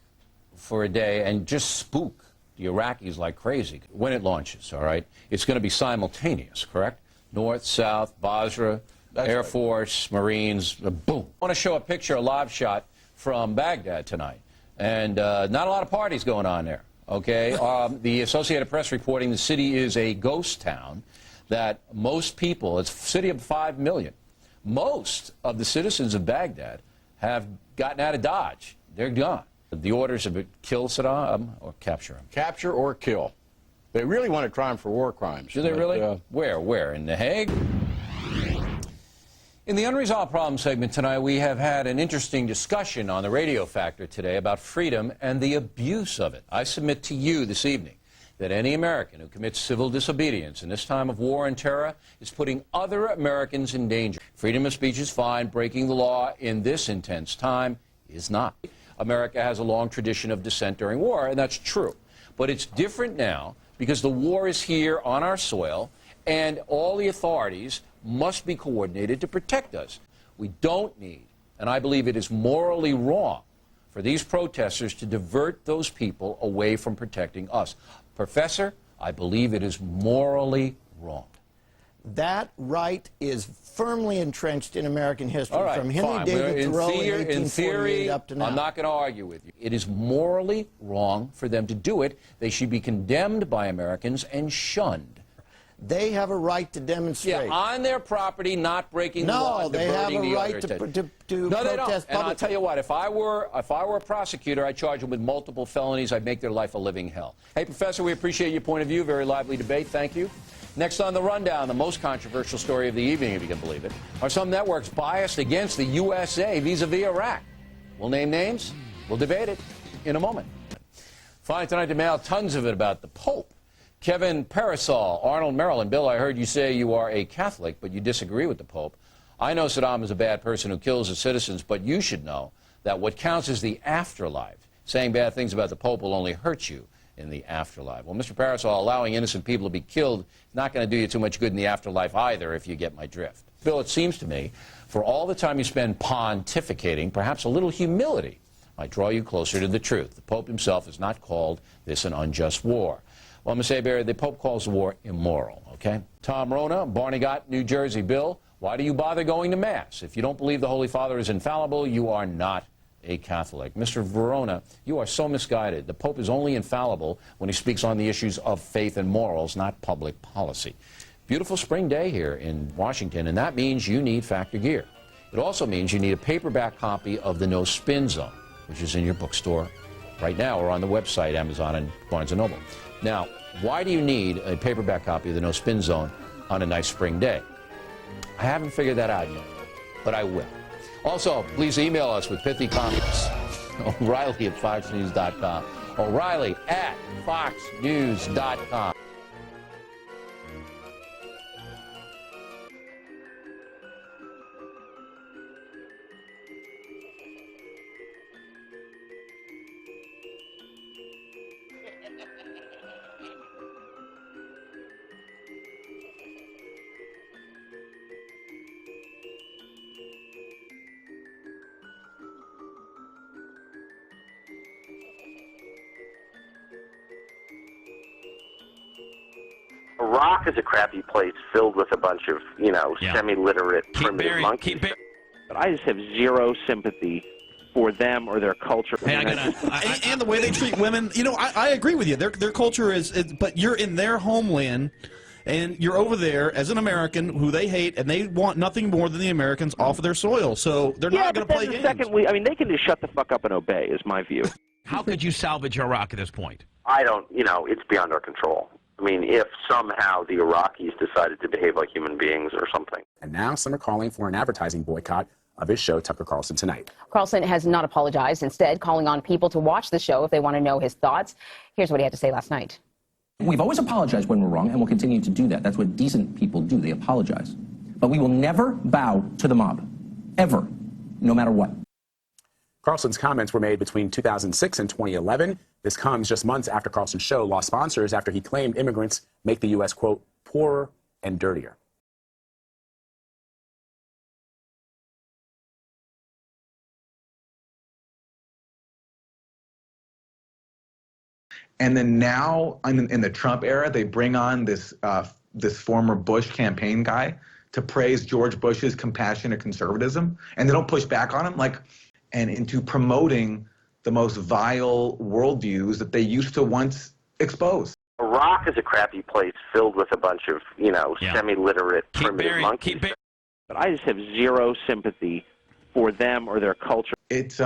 for a day and just spook the Iraqis like crazy when it launches, all right? It's going to be simultaneous, correct? North, South, Basra, Air Force, Marines, boom. I want to show a picture, a live shot from Baghdad tonight. And not a lot of parties going on there, okay? The Associated Press reporting the city is a ghost town, that most people, it's a city of 5 million, most of the citizens of Baghdad have gotten out of Dodge. They're gone. The orders have been kill Saddam or capture him? Capture or kill. They really want to try him for war crimes. Do they really? Where? In The Hague? In the Unresolved Problem segment tonight, we have had an interesting discussion on the Radio Factor today about freedom and the abuse of it. I submit to you this evening that any American who commits civil disobedience in this time of war and terror is putting other Americans in danger. Freedom of speech is fine. Breaking the law in this intense time is not. America has a long tradition of dissent during war, and that's true. But it's different now because the war is here on our soil, and all the authorities must be coordinated to protect us. We don't need, and I believe it is morally wrong, for these protesters to divert those people away from protecting us. Professor, I believe it is morally wrong. That right is firmly entrenched in American history, all right, from Henry David Thoreau in 1848 up to now. I'm not going to argue with you. It is morally wrong for them to do it. They should be condemned by Americans and shunned. They have a right to demonstrate. Yeah, on their property, not breaking the law. No, they have a right to no, protest they don't. publicly. And I'll tell you what, if I were a prosecutor, I'd charge them with multiple felonies. I'd make their life a living hell. Hey, Professor, we appreciate your point of view. Very lively debate. Thank you. Next on the rundown, the most controversial story of the evening, if you can believe it, are some networks biased against the USA vis-a-vis Iraq. We'll name names. We'll debate it in a moment. Finally, tonight to mail tons of it about the Pope. Kevin Parasol, Arnold, Maryland. Bill, I heard you say you are a Catholic, but you disagree with the Pope. I know Saddam is a bad person who kills his citizens, but you should know that what counts is the afterlife. Saying bad things about the Pope will only hurt you in the afterlife. Well, Mr. Parasol, allowing innocent people to be killed is not going to do you too much good in the afterlife either, if you get my drift. Bill, it seems to me, for all the time you spend pontificating, perhaps a little humility might draw you closer to the truth. The Pope himself has not called this an unjust war. Well, I'm going to say, Barry, the Pope calls the war immoral, okay? Tom Rona, Barnegat, New Jersey. Bill, why do you bother going to Mass? If you don't believe the Holy Father is infallible, you are not a Catholic. Mr. Verona, you are so misguided. The Pope is only infallible when he speaks on the issues of faith and morals, not public policy. Beautiful spring day here in Washington, and that means you need Factor Gear. It also means you need a paperback copy of The No Spin Zone, which is in your bookstore right now or on the website, Amazon and Barnes & Noble. Now, why do you need a paperback copy of The No Spin Zone on a nice spring day? I haven't figured that out yet, but I will. Also, please email us with pithy comments. O'Reilly at FoxNews.com. O'Reilly at FoxNews.com. Iraq is a crappy place filled with a bunch of, semi-literate primitive monkeys. But I just have zero sympathy for them or their culture. And the way they treat women. I agree with you. Their culture is, but you're in their homeland, and you're over there as an American who they hate, and they want nothing more than the Americans off of their soil. So they're not going to play games. Secondly, they can just shut the fuck up and obey, is my view. How could you salvage Iraq at this point? I don't, it's beyond our control. If somehow the Iraqis decided to behave like human beings or something. And now some are calling for an advertising boycott of his show, Tucker Carlson Tonight. Carlson has not apologized, instead calling on people to watch the show if they want to know his thoughts. Here's what he had to say last night. We've always apologized when we're wrong, and we'll continue to do that. That's what decent people do. They apologize. But we will never bow to the mob. Ever. No matter what. Carlson's comments were made between 2006 and 2011. This comes just months after Carlson's show lost sponsors after he claimed immigrants make the U.S., quote, poorer and dirtier. And then now, in the Trump era, they bring on this former Bush campaign guy to praise George Bush's compassionate conservatism, and they don't push back on him, and into promoting the most vile worldviews that they used to once expose. Iraq is a crappy place filled with a bunch of, semi-literate primitive monkeys. But I just have zero sympathy for them or their culture. It's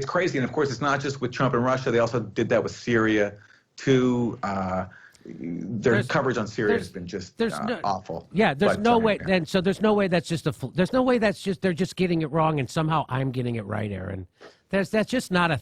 crazy, and of course, it's not just with Trump and Russia. They also did that with Syria, too. Their coverage on Syria has been just awful. Yeah, there's no way. And so there's no way that's just there's no way that's just they're just getting it wrong, and somehow I'm getting it right, Aaron. That's just not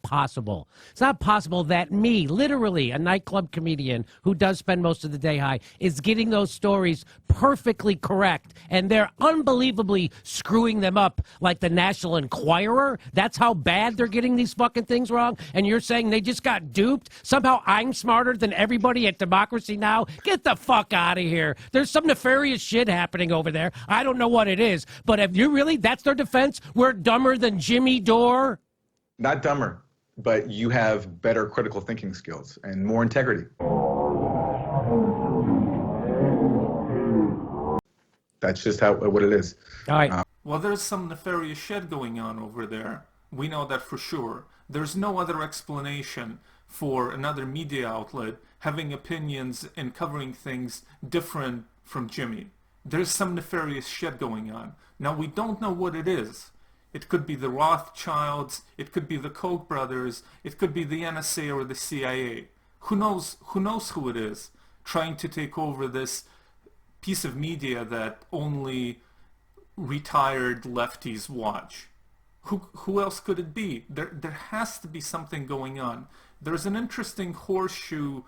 possible. It's not possible that me, literally a nightclub comedian who does spend most of the day high, is getting those stories perfectly correct, and they're unbelievably screwing them up like the National Enquirer. That's how bad they're getting these fucking things wrong. And you're saying they just got duped? Somehow I'm smarter than everybody at Democracy Now? Get the fuck out of here. There's some nefarious shit happening over there. I don't know what it is, but if you really, that's their defense? We're dumber than Jimmy Dore? Not dumber, but you have better critical thinking skills and more integrity. That's just what it is. All right. Well, there's some nefarious shit going on over there. We know that for sure. There's no other explanation for another media outlet having opinions and covering things different from Jimmy. There's some nefarious shit going on. Now, we don't know what it is. It could be the Rothschilds, it could be the Koch brothers, it could be the NSA or the CIA. Who knows who it is trying to take over this piece of media that only retired lefties watch. Who else could it be? There has to be something going on. There's an interesting horseshoe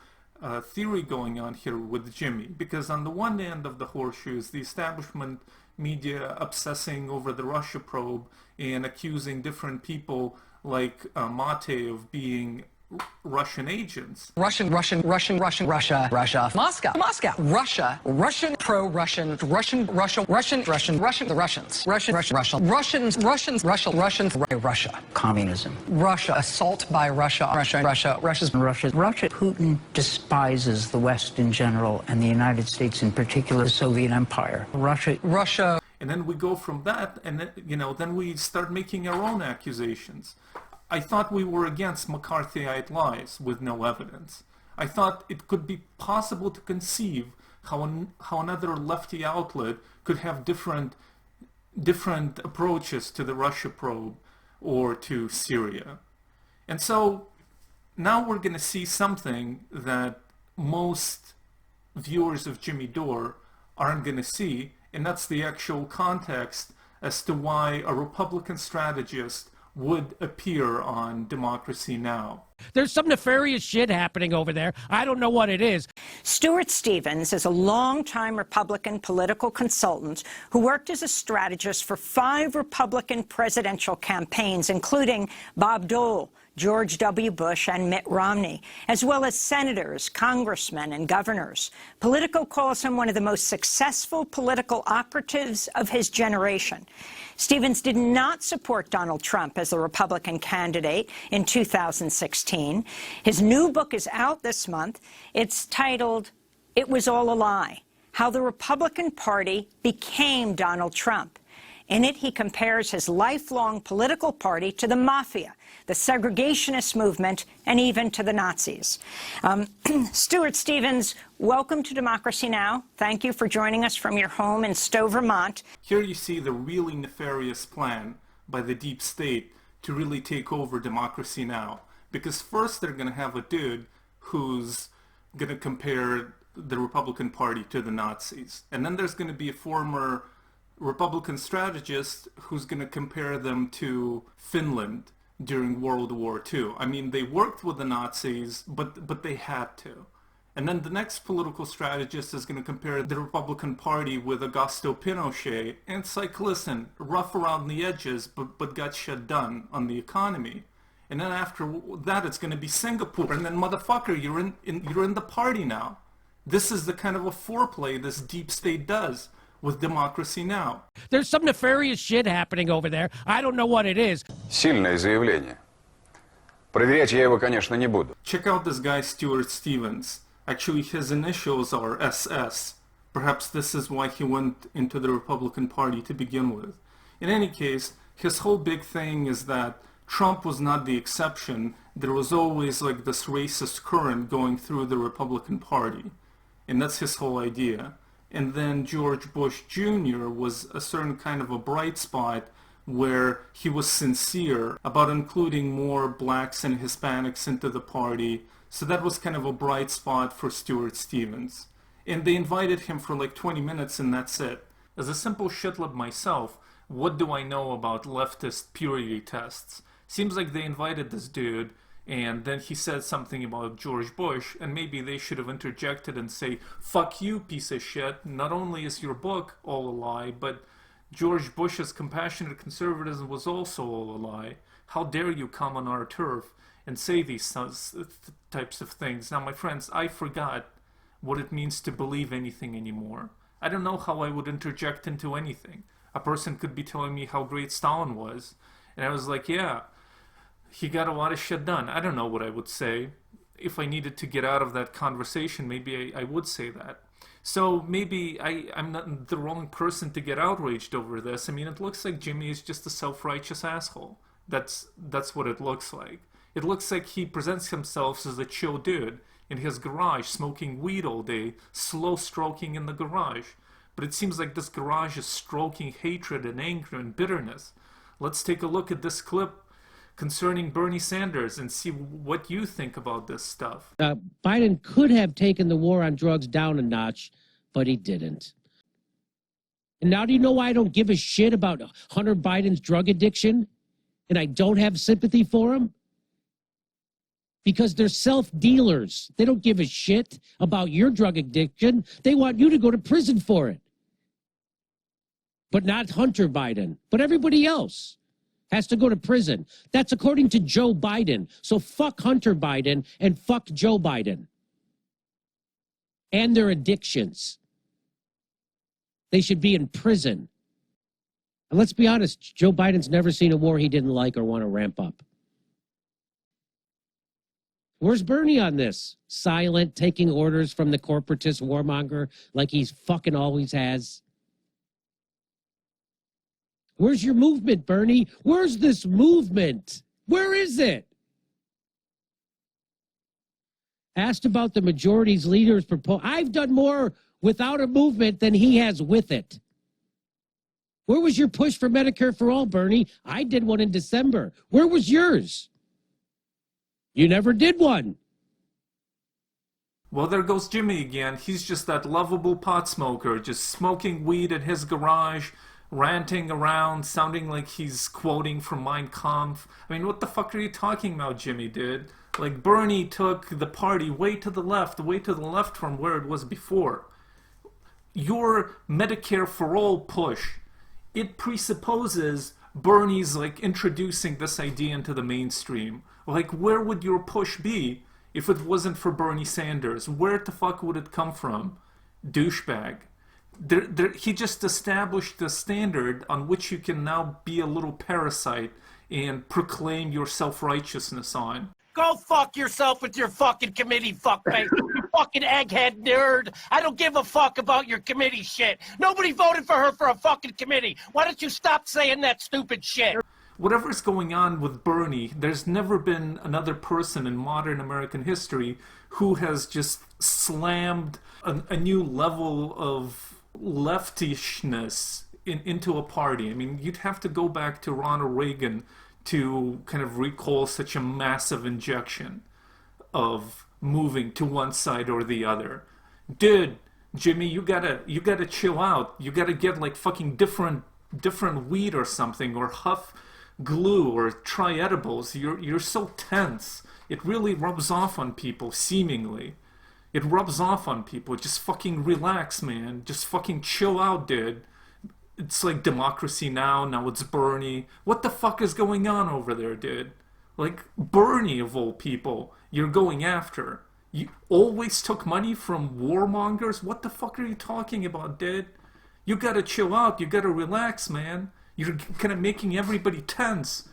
theory going on here with Jimmy, because on the one end of the horseshoe is the establishment media obsessing over the Russia probe and accusing different people like Mate of being Russian agents. Russia, Moscow, Russian, pro-Russian, the Russians, Russia, communism, Russia, assault by Russia, Russia. Putin despises the West in general and the United States in particular, the Soviet Empire, Russia. And then we go from that, and then, then we start making our own accusations. I thought we were against McCarthyite lies with no evidence. I thought it could be possible to conceive how another lefty outlet could have different approaches to the Russia probe or to Syria. And so now we're going to see something that most viewers of Jimmy Dore aren't going to see, and that's the actual context as to why a Republican strategist would appear on Democracy Now! There's some nefarious shit happening over there. I don't know what it is. Stuart Stevens is a longtime Republican political consultant who worked as a strategist for 5 Republican presidential campaigns, including Bob Dole, George W. Bush, and Mitt Romney, as well as senators, congressmen, and governors. Politico calls him one of the most successful political operatives of his generation. Stevens did not support Donald Trump as the Republican candidate in 2016. His new book is out this month. It's titled, "It Was All a Lie: How the Republican Party Became Donald Trump." In it, he compares his lifelong political party to the mafia, the segregationist movement, and even to the Nazis. Stuart Stevens, welcome to Democracy Now! Thank you for joining us from your home in Stowe, Vermont. Here you see the really nefarious plan by the deep state to really take over Democracy Now! Because first they're going to have a dude who's going to compare the Republican Party to the Nazis. And then there's going to be a former Republican strategist who's going to compare them to Finland during World War II. I mean, they worked with the Nazis, but they had to. And then the next political strategist is going to compare the Republican Party with Augusto Pinochet. And it's like, listen, rough around the edges, but got shit done on the economy. And then after that, it's going to be Singapore. And then, motherfucker, you're in the party now. This is the kind of a foreplay this deep state does with Democracy Now! There's some nefarious shit happening over there. I don't know what it is. Сильное заявление. Проверять я его, конечно, не буду. Check out this guy, Stuart Stevens. Actually, his initials are SS. Perhaps this is why he went into the Republican Party to begin with. In any case, his whole big thing is that Trump was not the exception. There was always like this racist current going through the Republican Party. And that's his whole idea. And then George Bush Jr. was a certain kind of a bright spot where he was sincere about including more blacks and Hispanics into the party. So that was kind of a bright spot for Stuart Stevens. And they invited him for like 20 minutes and that's it. As a simple shitlib myself, what do I know about leftist purity tests? Seems like they invited this dude and then he said something about George Bush, and maybe they should have interjected and say, fuck you, piece of shit. Not only is your book all a lie, but George Bush's compassionate conservatism was also all a lie. How dare you come on our turf and say these types of things. Now, my friends, I forgot what it means to believe anything anymore. I don't know how I would interject into anything. A person could be telling me how great Stalin was, and I was like, yeah, he got a lot of shit done. I don't know what I would say. If I needed to get out of that conversation, maybe I would say that. So maybe I'm not the wrong person to get outraged over this. I mean, it looks like Jimmy is just a self-righteous asshole. That's what it looks like. It looks like he presents himself as a chill dude in his garage, smoking weed all day, slow stroking in the garage. But it seems like this garage is stroking hatred and anger and bitterness. Let's take a look at this clip concerning Bernie Sanders and see what you think about this stuff. Biden could have taken the war on drugs down a notch, but he didn't. And now do you know why I don't give a shit about Hunter Biden's drug addiction? And I don't have sympathy for him? Because they're self-dealers. They don't give a shit about your drug addiction. They want you to go to prison for it. But not Hunter Biden, but everybody else has to go to prison. That's according to Joe Biden. So fuck Hunter Biden and fuck Joe Biden. And their addictions. They should be in prison. And let's be honest, Joe Biden's never seen a war he didn't like or want to ramp up. Where's Bernie on this? Silent, taking orders from the corporatist warmonger like he's fucking always has. Where's your movement, Bernie? Where's this movement? Where is it? Asked about the majority's leaders' proposal. I've done more without a movement than he has with it. Where was your push for Medicare for all, Bernie? I did one in December. Where was yours? You never did one. Well, there goes Jimmy again. He's just that lovable pot smoker, just smoking weed in his garage, ranting around, sounding like he's quoting from Mein Kampf. I mean, what the fuck are you talking about, Jimmy, dude? Like, Bernie took the party way to the left from where it was before. Your Medicare for all push, it presupposes Bernie's, like, introducing this idea into the mainstream. Like, where would your push be if it wasn't for Bernie Sanders? Where the fuck would it come from? Douchebag. He just established the standard on which you can now be a little parasite and proclaim your self-righteousness on. Go fuck yourself with your fucking committee, fuckface. You fucking egghead nerd. I don't give a fuck about your committee shit. Nobody voted for her for a fucking committee. Why don't you stop saying that stupid shit? Whatever's going on with Bernie, there's never been another person in modern American history who has just slammed a new level of leftishness into a party. I mean, you'd have to go back to Ronald Reagan to kind of recall such a massive injection of moving to one side or the other. Dude, Jimmy, you gotta chill out. You gotta get like fucking different weed or something, or huff glue or try edibles. You're so tense. It really rubs off on people, seemingly. It rubs off on people. Just fucking relax, man. Just fucking chill out, dude. It's like Democracy Now it's Bernie. What the fuck is going on over there, dude? Like, Bernie, of all people, you're going after. You always took money from warmongers? What the fuck are you talking about, dude? You gotta chill out. You gotta relax, man. You're kind of making everybody tense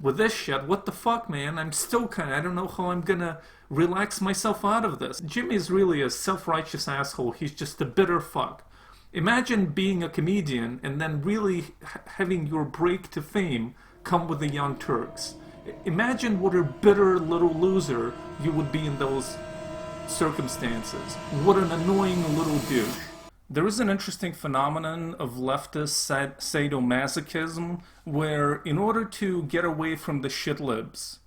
with this shit. What the fuck, man? I'm still I don't know how I'm gonna relax myself out of this. Jimmy's really a self-righteous asshole. He's just a bitter fuck. Imagine being a comedian and then really having your break to fame come with the Young Turks. Imagine what a bitter little loser you would be in those circumstances. What an annoying little douche. There is an interesting phenomenon of leftist sadomasochism where in order to get away from the shitlibs,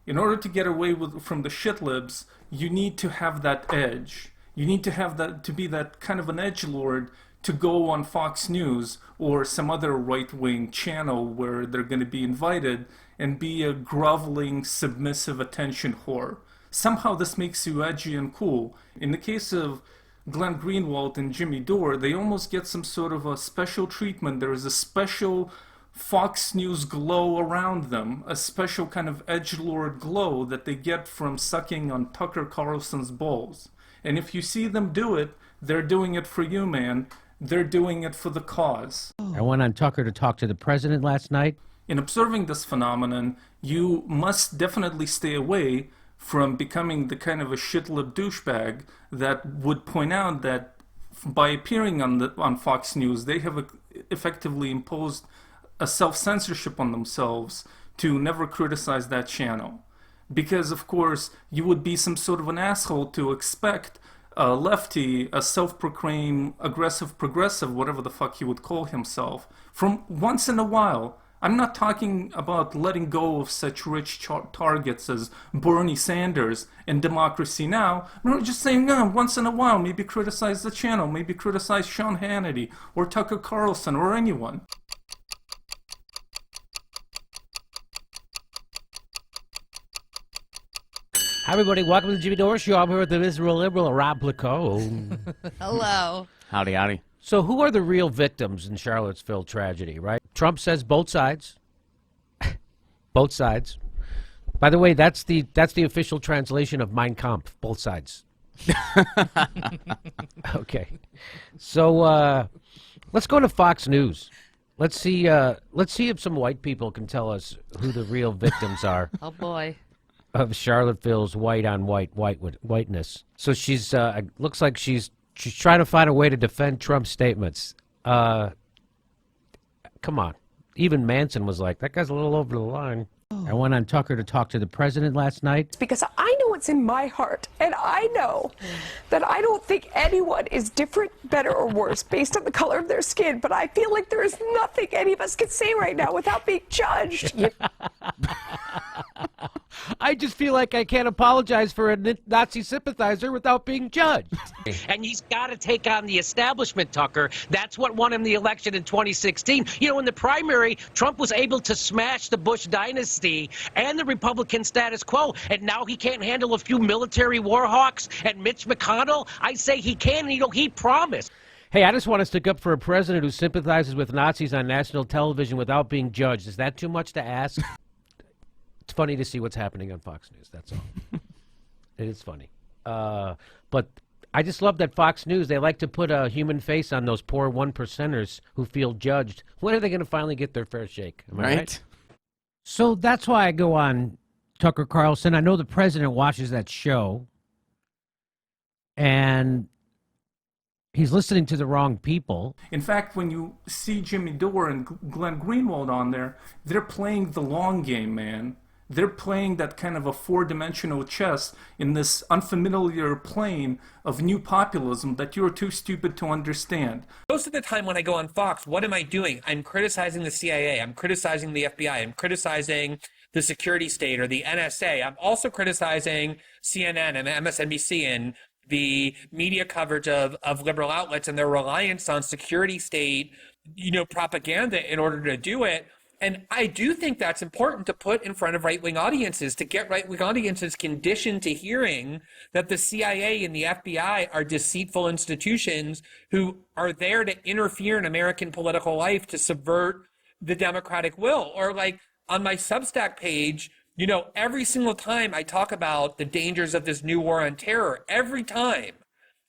from the shitlibs, you need to have that edge. You need to have that, to be that kind of an edgelord to go on Fox News or some other right-wing channel where they're going to be invited and be a groveling, submissive attention whore. Somehow this makes you edgy and cool. In the case of Glenn Greenwald and Jimmy Dore, they almost get some sort of a special treatment. There is a special Fox News glow around them, a special kind of edgelord glow that they get from sucking on Tucker Carlson's balls. And if you see them do it, they're doing it for you, man. They're doing it for the cause. I went on Tucker to talk to the president last night. In observing this phenomenon, you must definitely stay away from becoming the kind of a shitlib douchebag that would point out that by appearing on Fox News, they have effectively imposed a self-censorship on themselves to never criticize that channel. Because, of course, you would be some sort of an asshole to expect a lefty, a self-proclaimed aggressive progressive, whatever the fuck he would call himself, from once in a while. I'm not talking about letting go of such rich targets as Bernie Sanders and Democracy Now! No, just saying, no, once in a while, maybe criticize the channel, maybe criticize Sean Hannity, or Tucker Carlson, or anyone. Hi, everybody. Welcome to the Jimmy Dore Show. I'm here with the Israel liberal, Rob Plico. Hello. Howdy, howdy. So who are the real victims in Charlottesville tragedy, right? Trump says both sides. Both sides. By the way, that's the official translation of Mein Kampf, both sides. Okay. So let's go to Fox News. Let's see if some white people can tell us who the real victims are. Oh boy. Of Charlottesville's whiteness. So she's looks like she's trying to find a way to defend Trump's statements. Come on. Even Manson was like, that guy's a little over the line. I went on Tucker to talk to the president last night. Because I know what's in my heart, and I know that I don't think anyone is different, better, or worse based on the color of their skin, but I feel like there is nothing any of us can say right now without being judged. I just feel like I can't apologize for a Nazi sympathizer without being judged. And he's got to take on the establishment, Tucker. That's what won him the election in 2016. You know, in the primary, Trump was able to smash the Bush dynasty and the Republican status quo, and now he can't handle a few military war hawks and Mitch McConnell. I say he can, and, you know, he promised. Hey, I just want to stick up for a president who sympathizes with Nazis on national television without being judged. Is that too much to ask? It's funny to see what's happening on Fox News, that's all. It is funny. But I just love that Fox News, they like to put a human face on those poor 1%ers who feel judged. When are they going to finally get their fair shake? Am I right? So that's why I go on Tucker Carlson. I know the president watches that show, and he's listening to the wrong people. In fact, when you see Jimmy Dore and Glenn Greenwald on there, they're playing the long game, man. They're playing that kind of a four-dimensional chess in this unfamiliar plane of new populism that you're too stupid to understand. Most of the time when I go on Fox, what am I doing? I'm criticizing the CIA. I'm criticizing the FBI. I'm criticizing the security state or the NSA. I'm also criticizing CNN and MSNBC and the media coverage of liberal outlets and their reliance on security state, you know, propaganda in order to do it. And I do think that's important to put in front of right-wing audiences, to get right-wing audiences conditioned to hearing that the CIA and the FBI are deceitful institutions who are there to interfere in American political life to subvert the democratic will. Or like on my Substack page, you know, every single time I talk about the dangers of this new war on terror, every time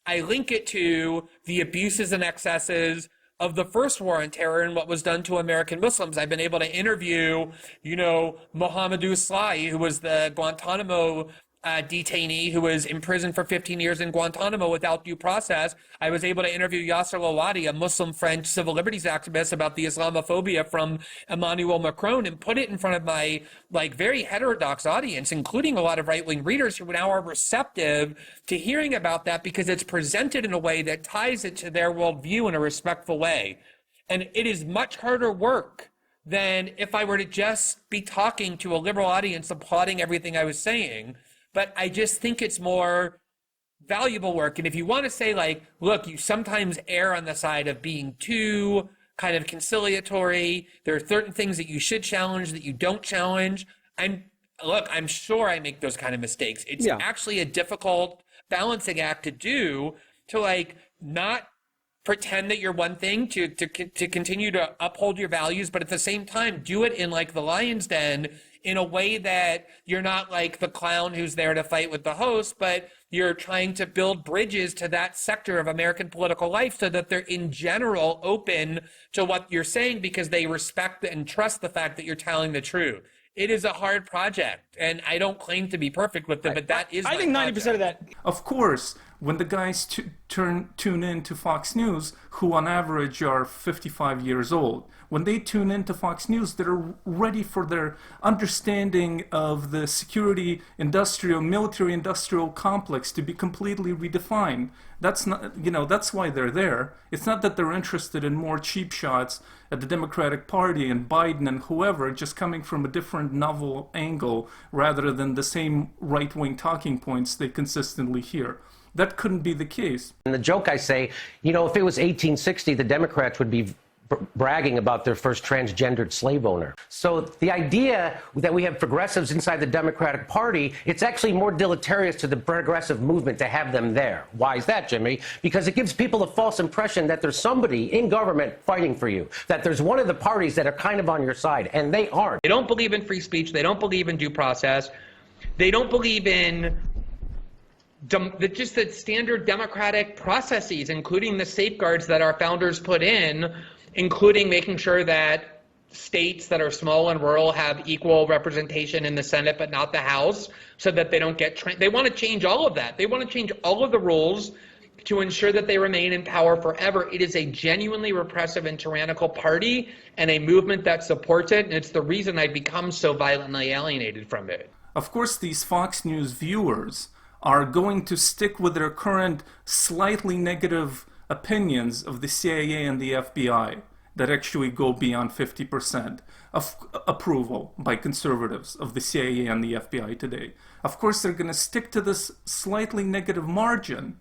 I link it to the abuses and excesses of the first war on terror and what was done to American Muslims. I've been able to interview, you know, Mohamedou Slahi, who was the Guantanamo detainee who was imprisoned for 15 years in Guantanamo without due process. I was able to interview Yasser Lawadi, a Muslim French civil liberties activist, about the Islamophobia from Emmanuel Macron, and put it in front of my like very heterodox audience, including a lot of right-wing readers who now are receptive to hearing about that because it's presented in a way that ties it to their worldview in a respectful way. And it is much harder work than if I were to just be talking to a liberal audience applauding everything I was saying. But I just think it's more valuable work. And if you want to say, like, look, you sometimes err on the side of being too kind of conciliatory, there are certain things that you should challenge that you don't challenge. I'm sure I make those kind of mistakes. It's actually a difficult balancing act to do, to like not pretend that you're one thing, to continue to uphold your values, but at the same time do it in like the lion's den, in a way that you're not like the clown who's there to fight with the host, but you're trying to build bridges to that sector of American political life so that they're in general open to what you're saying because they respect and trust the fact that you're telling the truth. It is a hard project, and I don't claim to be perfect with it, but that is I think 90% of that. Of course, when the guys tune in to Fox News, who on average are 55 years old, when they tune into Fox News, they're ready for their understanding of the security industrial, military industrial complex to be completely redefined. That's not, that's why they're there. It's not that they're interested in more cheap shots at the Democratic Party and Biden and whoever, just coming from a different novel angle rather than the same right-wing talking points they consistently hear. That couldn't be the case. And the joke I say, if it was 1860, the Democrats would be bragging about their first transgendered slave owner. So the idea that we have progressives inside the Democratic Party, it's actually more deleterious to the progressive movement to have them there. Why is that, Jimmy? Because it gives people a false impression that there's somebody in government fighting for you, that there's one of the parties that are kind of on your side, and they aren't. They don't believe in free speech. They don't believe in due process. They don't believe in just the standard democratic processes, including the safeguards that our founders put in, including making sure that states that are small and rural have equal representation in the Senate but not the House, so that they don't get they want to change all of that. They want to change all of the rules to ensure that they remain in power forever. It is a genuinely repressive and tyrannical party and a movement that supports it, and it's the reason I've become so violently alienated from it. Of course, these Fox News viewers are going to stick with their current slightly negative opinions of the CIA and the FBI that actually go beyond 50% of approval by conservatives of the CIA and the FBI today. Of course, they're going to stick to this slightly negative margin,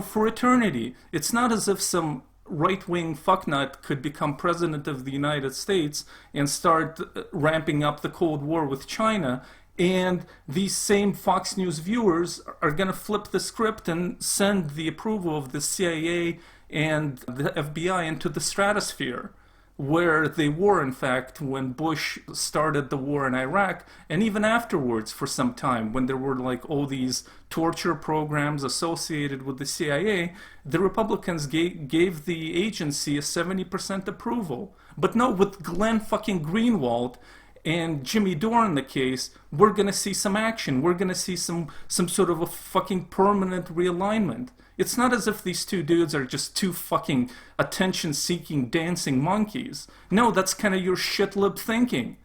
for eternity. It's not as if some right-wing fucknut could become president of the United States and start ramping up the Cold War with China, and these same Fox News viewers are going to flip the script and send the approval of the CIA and the FBI into the stratosphere, where they were, in fact, when Bush started the war in Iraq, and even afterwards for some time, when there were all these torture programs associated with the CIA, the Republicans gave the agency a 70% approval. But no, with Glenn fucking Greenwald and Jimmy Dore in the case, we're going to see some action. We're going to see some sort of a fucking permanent realignment. It's not as if these two dudes are just two fucking attention-seeking dancing monkeys. No, that's kind of your shitlib thinking.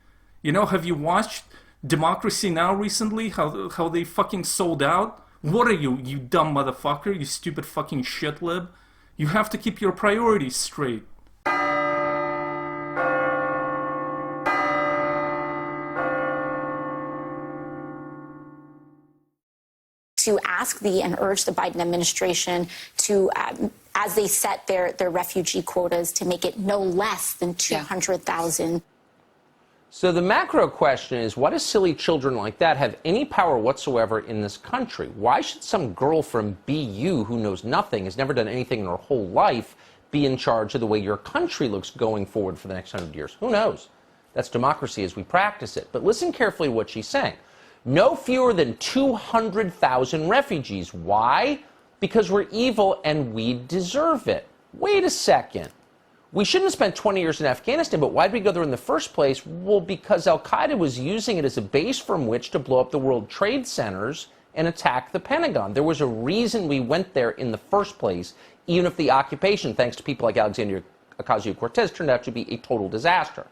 Have you watched Democracy Now! Recently? How they fucking sold out? What are you dumb motherfucker? You stupid fucking shitlib? You have to keep your priorities straight. To ask and urge the Biden administration to, as they set their refugee quotas, to make it no less than 200,000. So the macro question is, why do silly children like that have any power whatsoever in this country? Why should some girl from BU who knows nothing, has never done anything in her whole life, be in charge of the way your country looks going forward for the next 100 years? Who knows? That's democracy as we practice it. But listen carefully to what she's saying. No fewer than 200,000 refugees. Why? Because we're evil and we deserve it. Wait a second. We shouldn't have spent 20 years in Afghanistan, but why did we go there in the first place? Well, because al-Qaeda was using it as a base from which to blow up the World Trade Centers and attack the Pentagon. There was a reason we went there in the first place, even if the occupation, thanks to people like Alexandria Ocasio-Cortez, turned out to be a total disaster.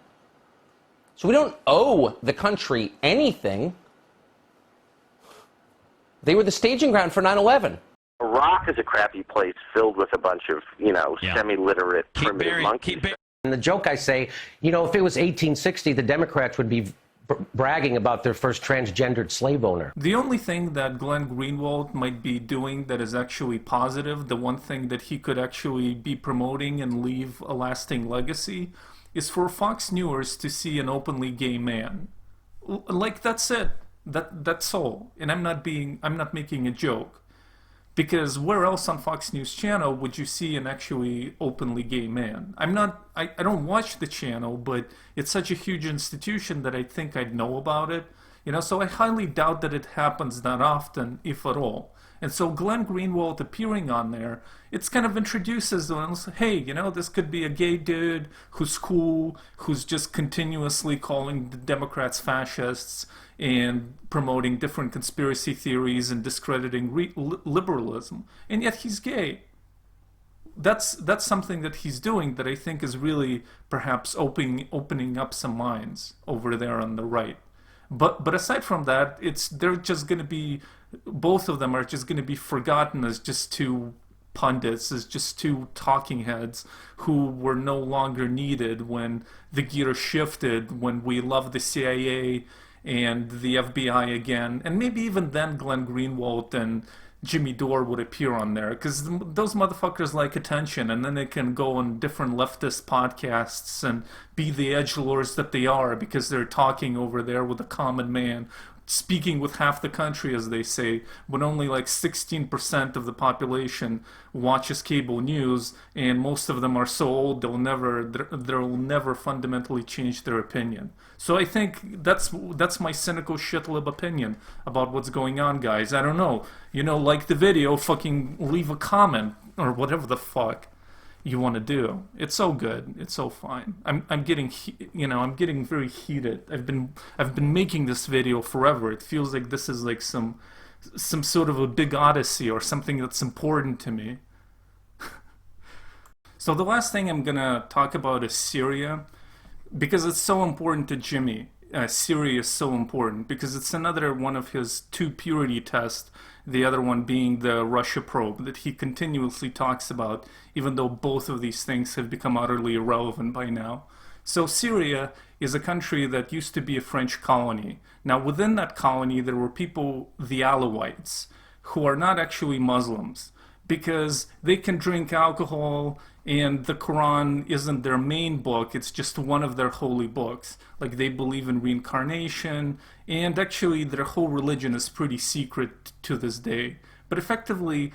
So we don't owe the country anything. They were the staging ground for 9/11. Iraq is a crappy place filled with a bunch of, semi-literate primitive monkeys. And the joke I say, if it was 1860, the Democrats would be bragging about their first transgendered slave owner. The only thing that Glenn Greenwald might be doing that is actually positive, the one thing that he could actually be promoting and leave a lasting legacy, is for Fox News to see an openly gay man. That's it. That's all. And I'm not making a joke. Because where else on Fox News channel would you see an actually openly gay man? I don't watch the channel, but it's such a huge institution that I think I'd know about it. So I highly doubt that it happens that often, if at all. And so Glenn Greenwald appearing on there, it's kind of introduces them, hey, you know, this could be a gay dude who's cool, who's just continuously calling the Democrats fascists and promoting different conspiracy theories and discrediting liberalism. And yet he's gay. That's something that he's doing that I think is really perhaps opening up some minds over there on the right. But aside from that, they're just going to be, both of them are just going to be forgotten as just two pundits, as just two talking heads who were no longer needed when the gear shifted, when we loved the CIA and the FBI again, and maybe even then Glenn Greenwald and Jimmy Dore would appear on there, because those motherfuckers like attention, and then they can go on different leftist podcasts and be the edgelords that they are, because they're talking over there with a common man, speaking with half the country, as they say, when only like 16% of the population watches cable news, and most of them are so old they'll never fundamentally change their opinion. So I think that's my cynical shitlib opinion about what's going on, guys. I don't know. You know, like the video, fucking leave a comment or whatever the fuck you want to do. It's so good. It's so fine. I'm getting very heated. I've been making this video forever. It feels like this is like some sort of a big odyssey or something that's important to me. So the last thing I'm gonna talk about is Syria, because it's so important to Jimmy. Syria is so important because it's another one of his two purity tests, the other one being the Russia probe that he continuously talks about, even though both of these things have become utterly irrelevant by now. So Syria is a country that used to be a French colony. Now within that colony there were people, the Alawites, who are not actually Muslims, because they can drink alcohol and the Quran isn't their main book, it's just one of their holy books. Like they believe in reincarnation, and actually their whole religion is pretty secret to this day. But effectively,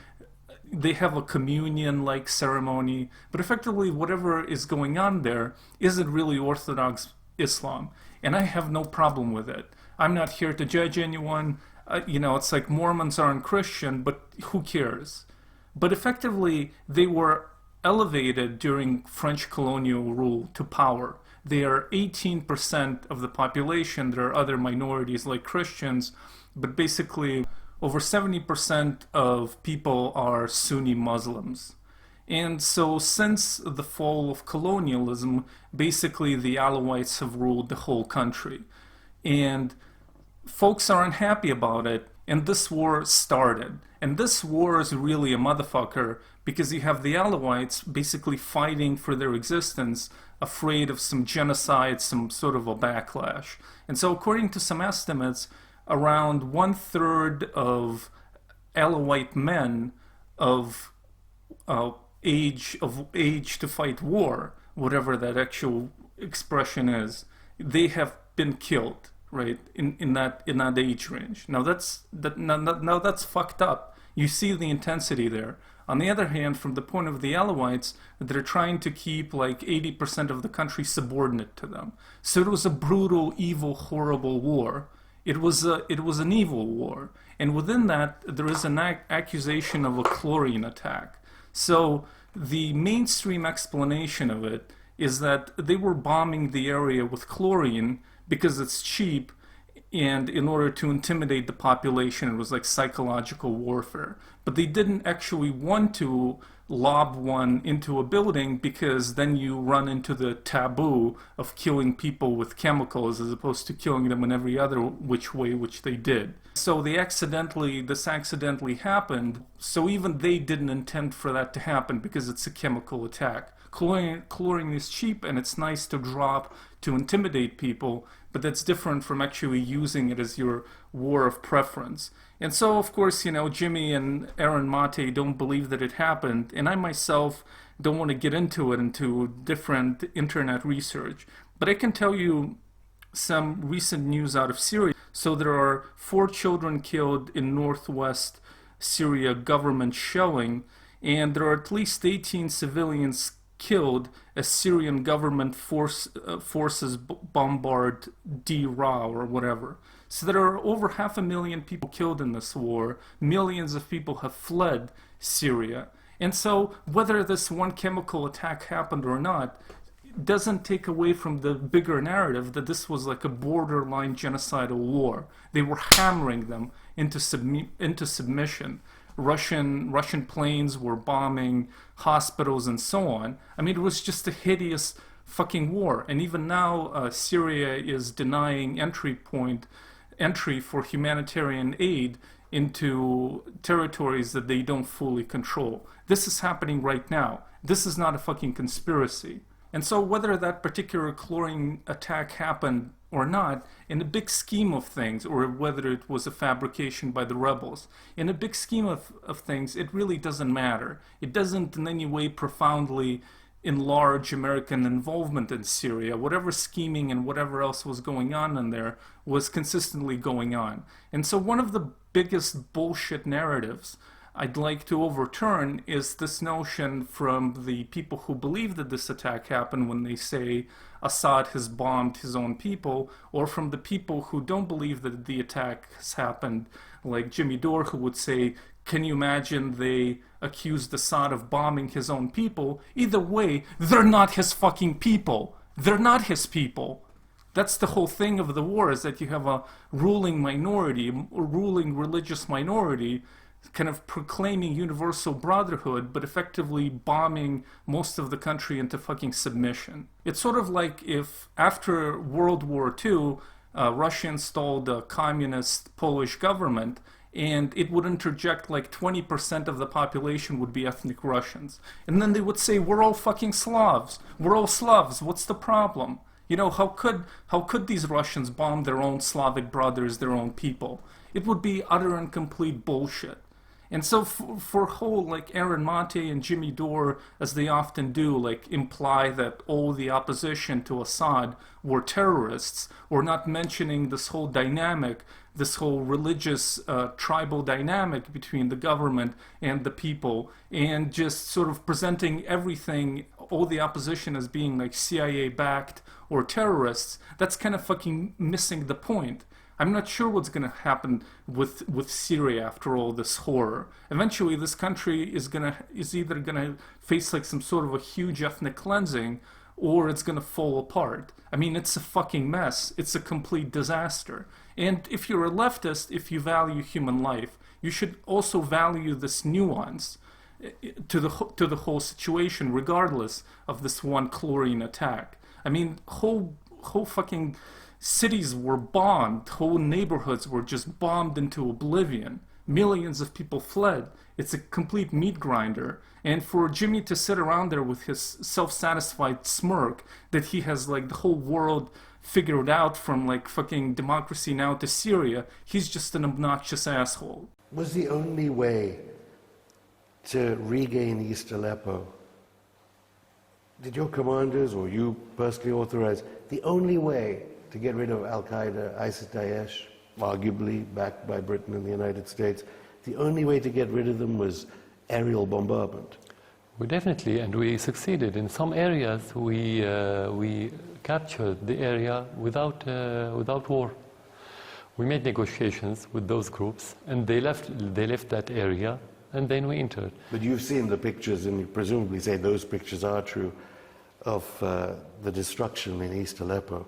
they have a communion-like ceremony, but effectively whatever is going on there isn't really Orthodox Islam, and I have no problem with it. I'm not here to judge anyone. You know, it's like Mormons aren't Christian, but who cares? But effectively, they were elevated during French colonial rule to power. They are 18% of the population. There are other minorities like Christians, but basically over 70% of people are Sunni Muslims. And so since the fall of colonialism, basically the Alawites have ruled the whole country. And folks are unhappy about it, and this war started. And this war is really a motherfucker, because you have the Alawites basically fighting for their existence, afraid of some genocide, some sort of a backlash. And so according to some estimates, around 1/3 of Alawite men of age to fight war, whatever that actual expression is, they have been killed, right, in that age range. Now that's fucked up. You see the intensity there. On the other hand, from the point of the Alawites, they're trying to keep like 80% of the country subordinate to them. So it was a brutal, evil, horrible war. It was an evil war. And within that, there is an accusation of a chlorine attack. So the mainstream explanation of it is that they were bombing the area with chlorine because it's cheap, and in order to intimidate the population. It was like psychological warfare. But they didn't actually want to lob one into a building, because then you run into the taboo of killing people with chemicals as opposed to killing them in every other which way, which they did. So this accidentally happened, so even they didn't intend for that to happen, because it's a chemical attack. Chlorine is cheap and it's nice to drop to intimidate people, but that's different from actually using it as your war of preference. And so, of course, Jimmy and Aaron Mate don't believe that it happened, and I myself don't want to get into different internet research. But I can tell you some recent news out of Syria. So there are 4 children killed in northwest Syria government shelling, and there are at least 18 civilians killed as Syrian government forces bombard Daraa or whatever. So there are over 500,000 people killed in this war. Millions of people have fled Syria. And so whether this one chemical attack happened or not doesn't take away from the bigger narrative that this was like a borderline genocidal war. They were hammering them into submission. Russian planes were bombing hospitals and so on. I mean, it was just a hideous fucking war. And even now, Syria is denying entry for humanitarian aid into territories that they don't fully control. This is happening right now. This is not a fucking conspiracy. And so whether that particular chlorine attack happened or not, in the big scheme of things, or whether it was a fabrication by the rebels, in a big scheme of things, it really doesn't matter. It doesn't in any way profoundly enlarge American involvement in Syria. Whatever scheming and whatever else was going on in there was consistently going on. And so one of the biggest bullshit narratives I'd like to overturn is this notion from the people who believe that this attack happened when they say Assad has bombed his own people, or from the people who don't believe that the attack has happened, like Jimmy Dore, who would say, can you imagine they accused Assad of bombing his own people? Either way, they're not his fucking people. They're not his people. That's the whole thing of the war, is that you have a ruling minority, a ruling religious minority, kind of proclaiming universal brotherhood, but effectively bombing most of the country into fucking submission. It's sort of like if after World War II, Russia installed a communist Polish government, and it would interject like 20% of the population would be ethnic Russians. And then they would say, we're all fucking Slavs. We're all Slavs. What's the problem? You know, how could these Russians bomb their own Slavic brothers, their own people? It would be utter and complete bullshit. And so for whole, like Aaron Monte and Jimmy Dore, as they often do, like imply that all the opposition to Assad were terrorists, or not mentioning this whole dynamic, this whole religious tribal dynamic between the government and the people, and just sort of presenting everything, all the opposition as being like CIA-backed or terrorists, that's kind of fucking missing the point. I'm not sure what's going to happen with Syria after all this horror. Eventually, this country is either going to face like some sort of a huge ethnic cleansing, or it's going to fall apart. I mean, it's a fucking mess. It's a complete disaster. And if you're a leftist, if you value human life, you should also value this nuance to the whole situation, regardless of this one chlorine attack. I mean, whole fucking cities were bombed, whole neighborhoods were just bombed into oblivion. Millions of people fled. It's a complete meat grinder. And for Jimmy to sit around there with his self-satisfied smirk that he has like the whole world figured out from like fucking democracy now to Syria, he's just an obnoxious asshole. Was the only way to regain East Aleppo, did your commanders or you personally authorize the only way to get rid of Al-Qaeda, ISIS, Daesh, arguably backed by Britain and the United States, the only way to get rid of them was aerial bombardment? We definitely, and we succeeded. In some areas, we captured the area without war. We made negotiations with those groups, and they left that area, and then we entered. But you've seen the pictures, and you presumably say those pictures are true, of the destruction in East Aleppo.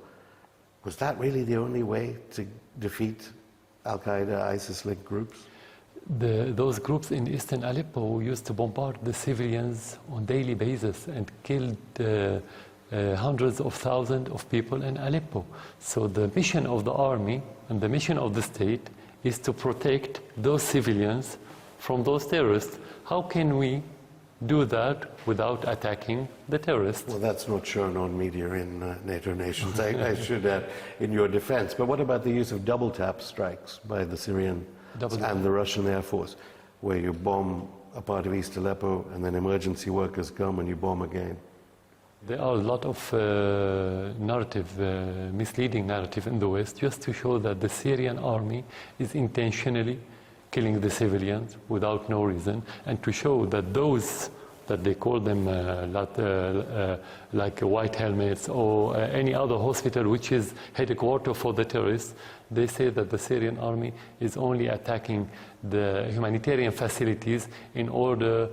Was that really the only way to defeat Al-Qaeda, ISIS-linked groups? Those groups in eastern Aleppo used to bombard the civilians on a daily basis and killed hundreds of thousands of people in Aleppo. So the mission of the army and the mission of the state is to protect those civilians from those terrorists. How can we do that without attacking the terrorists? Well, that's not shown on media in NATO nations, I should add, in your defense. But what about the use of double-tap strikes by the Syrian and the Russian Air Force, where you bomb a part of East Aleppo and then emergency workers come and you bomb again? There are a lot of misleading narrative in the West, just to show that the Syrian army is intentionally killing the civilians without no reason, and to show that those that they call them like white helmets or any other hospital which is headquarters for the terrorists. They say that the Syrian army is only attacking the humanitarian facilities in order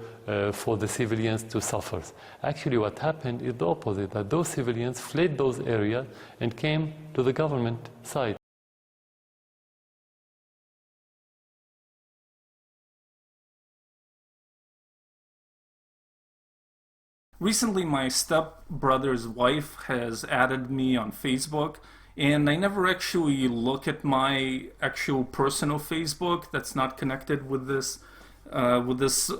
for the civilians to suffer. Actually, what happened is the opposite, that those civilians fled those areas and came to the government side. Recently, my stepbrother's wife has added me on Facebook, and I never actually look at my actual personal Facebook that's not connected with this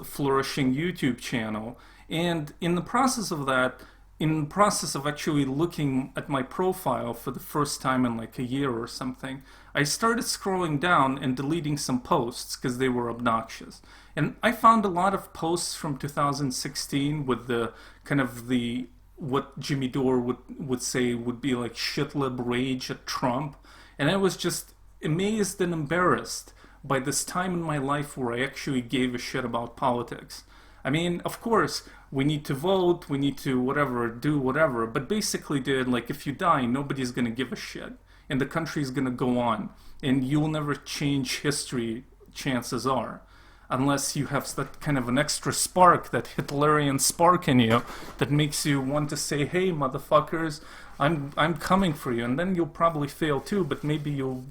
flourishing YouTube channel. And in the process of that, in the process of actually looking at my profile for the first time in like a year or something, I started scrolling down and deleting some posts because they were obnoxious. And I found a lot of posts from 2016 with the kind of the what Jimmy Dore would say would be like shitlib rage at Trump. And I was just amazed and embarrassed by this time in my life where I actually gave a shit about politics. I mean, of course, we need to vote, we need to whatever, do whatever, but basically, dude, like if you die, nobody's gonna give a shit. And the country's gonna go on. And you'll never change history, chances are. Unless you have that kind of an extra spark, that Hitlerian spark in you, that makes you want to say, hey, motherfuckers, I'm coming for you. And then you'll probably fail too, but maybe you'll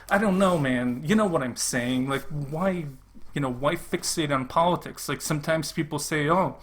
I don't know, man. You know what I'm saying? Like, why fixate on politics? Like, sometimes people say, oh,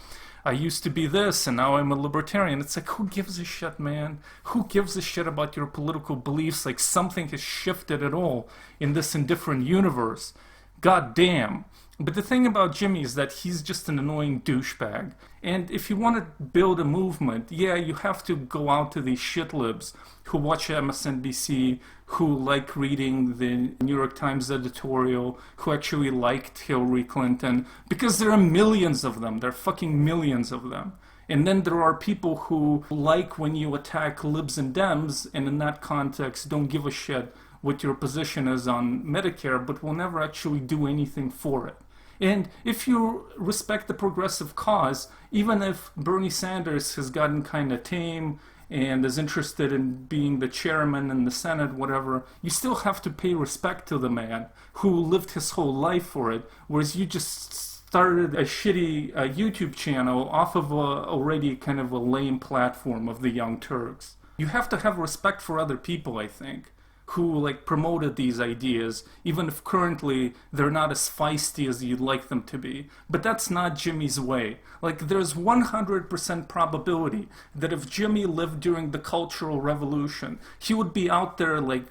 I used to be this and now I'm a libertarian. It's like, who gives a shit, man? Who gives a shit about your political beliefs? Like, something has shifted at all in this indifferent universe. God damn. But the thing about Jimmy is that he's just an annoying douchebag. And if you want to build a movement, yeah, you have to go out to these shitlibs who watch MSNBC, who like reading the New York Times editorial, who actually liked Hillary Clinton, because there are millions of them. There are fucking millions of them. And then there are people who like when you attack libs and Dems, and in that context don't give a shit what your position is on Medicare, but will never actually do anything for it. And if you respect the progressive cause, even if Bernie Sanders has gotten kind of tame and is interested in being the chairman in the Senate, whatever, you still have to pay respect to the man who lived his whole life for it, whereas you just started a shitty YouTube channel off of already kind of a lame platform of the Young Turks. You have to have respect for other people, I think, who like promoted these ideas, even if currently they're not as feisty as you'd like them to be. But that's not Jimmy's way. Like, there's 100% probability that if Jimmy lived during the Cultural Revolution, he would be out there like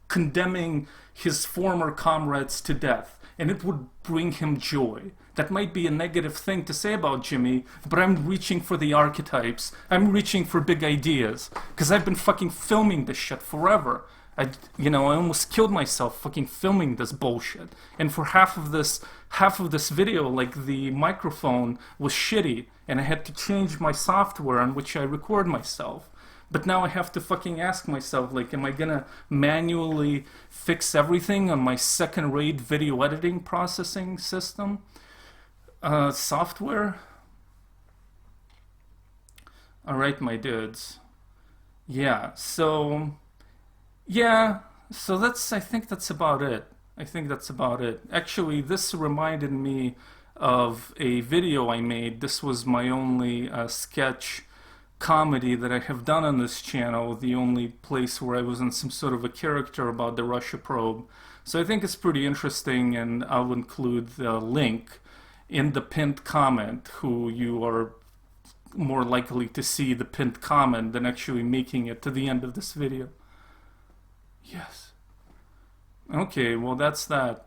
condemning his former comrades to death, and it would bring him joy. That might be a negative thing to say about Jimmy, but I'm reaching for the archetypes. I'm reaching for big ideas, because I've been fucking filming this shit forever. I almost killed myself fucking filming this bullshit. And for half of this video, like, the microphone was shitty, and I had to change my software on which I record myself. But now I have to fucking ask myself, like, am I gonna manually fix everything on my second-rate video editing processing system? Software? Alright, my dudes. Yeah, so I think that's about it. Actually, this reminded me of a video I made. This was my only sketch comedy that I have done on this channel, the only place where I was in some sort of a character about the Russia probe. So I think it's pretty interesting, and I'll include the link in the pinned comment, who you are more likely to see the pinned comment than actually making it to the end of this video. Yes. Okay, well, that's that.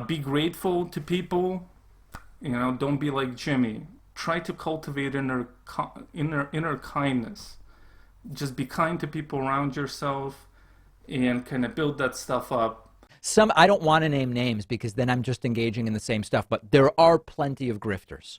Be grateful to people. Don't be like Jimmy. Try to cultivate inner kindness. Just be kind to people around yourself and kind of build that stuff up. I don't want to name names because then I'm just engaging in the same stuff, but there are plenty of grifters.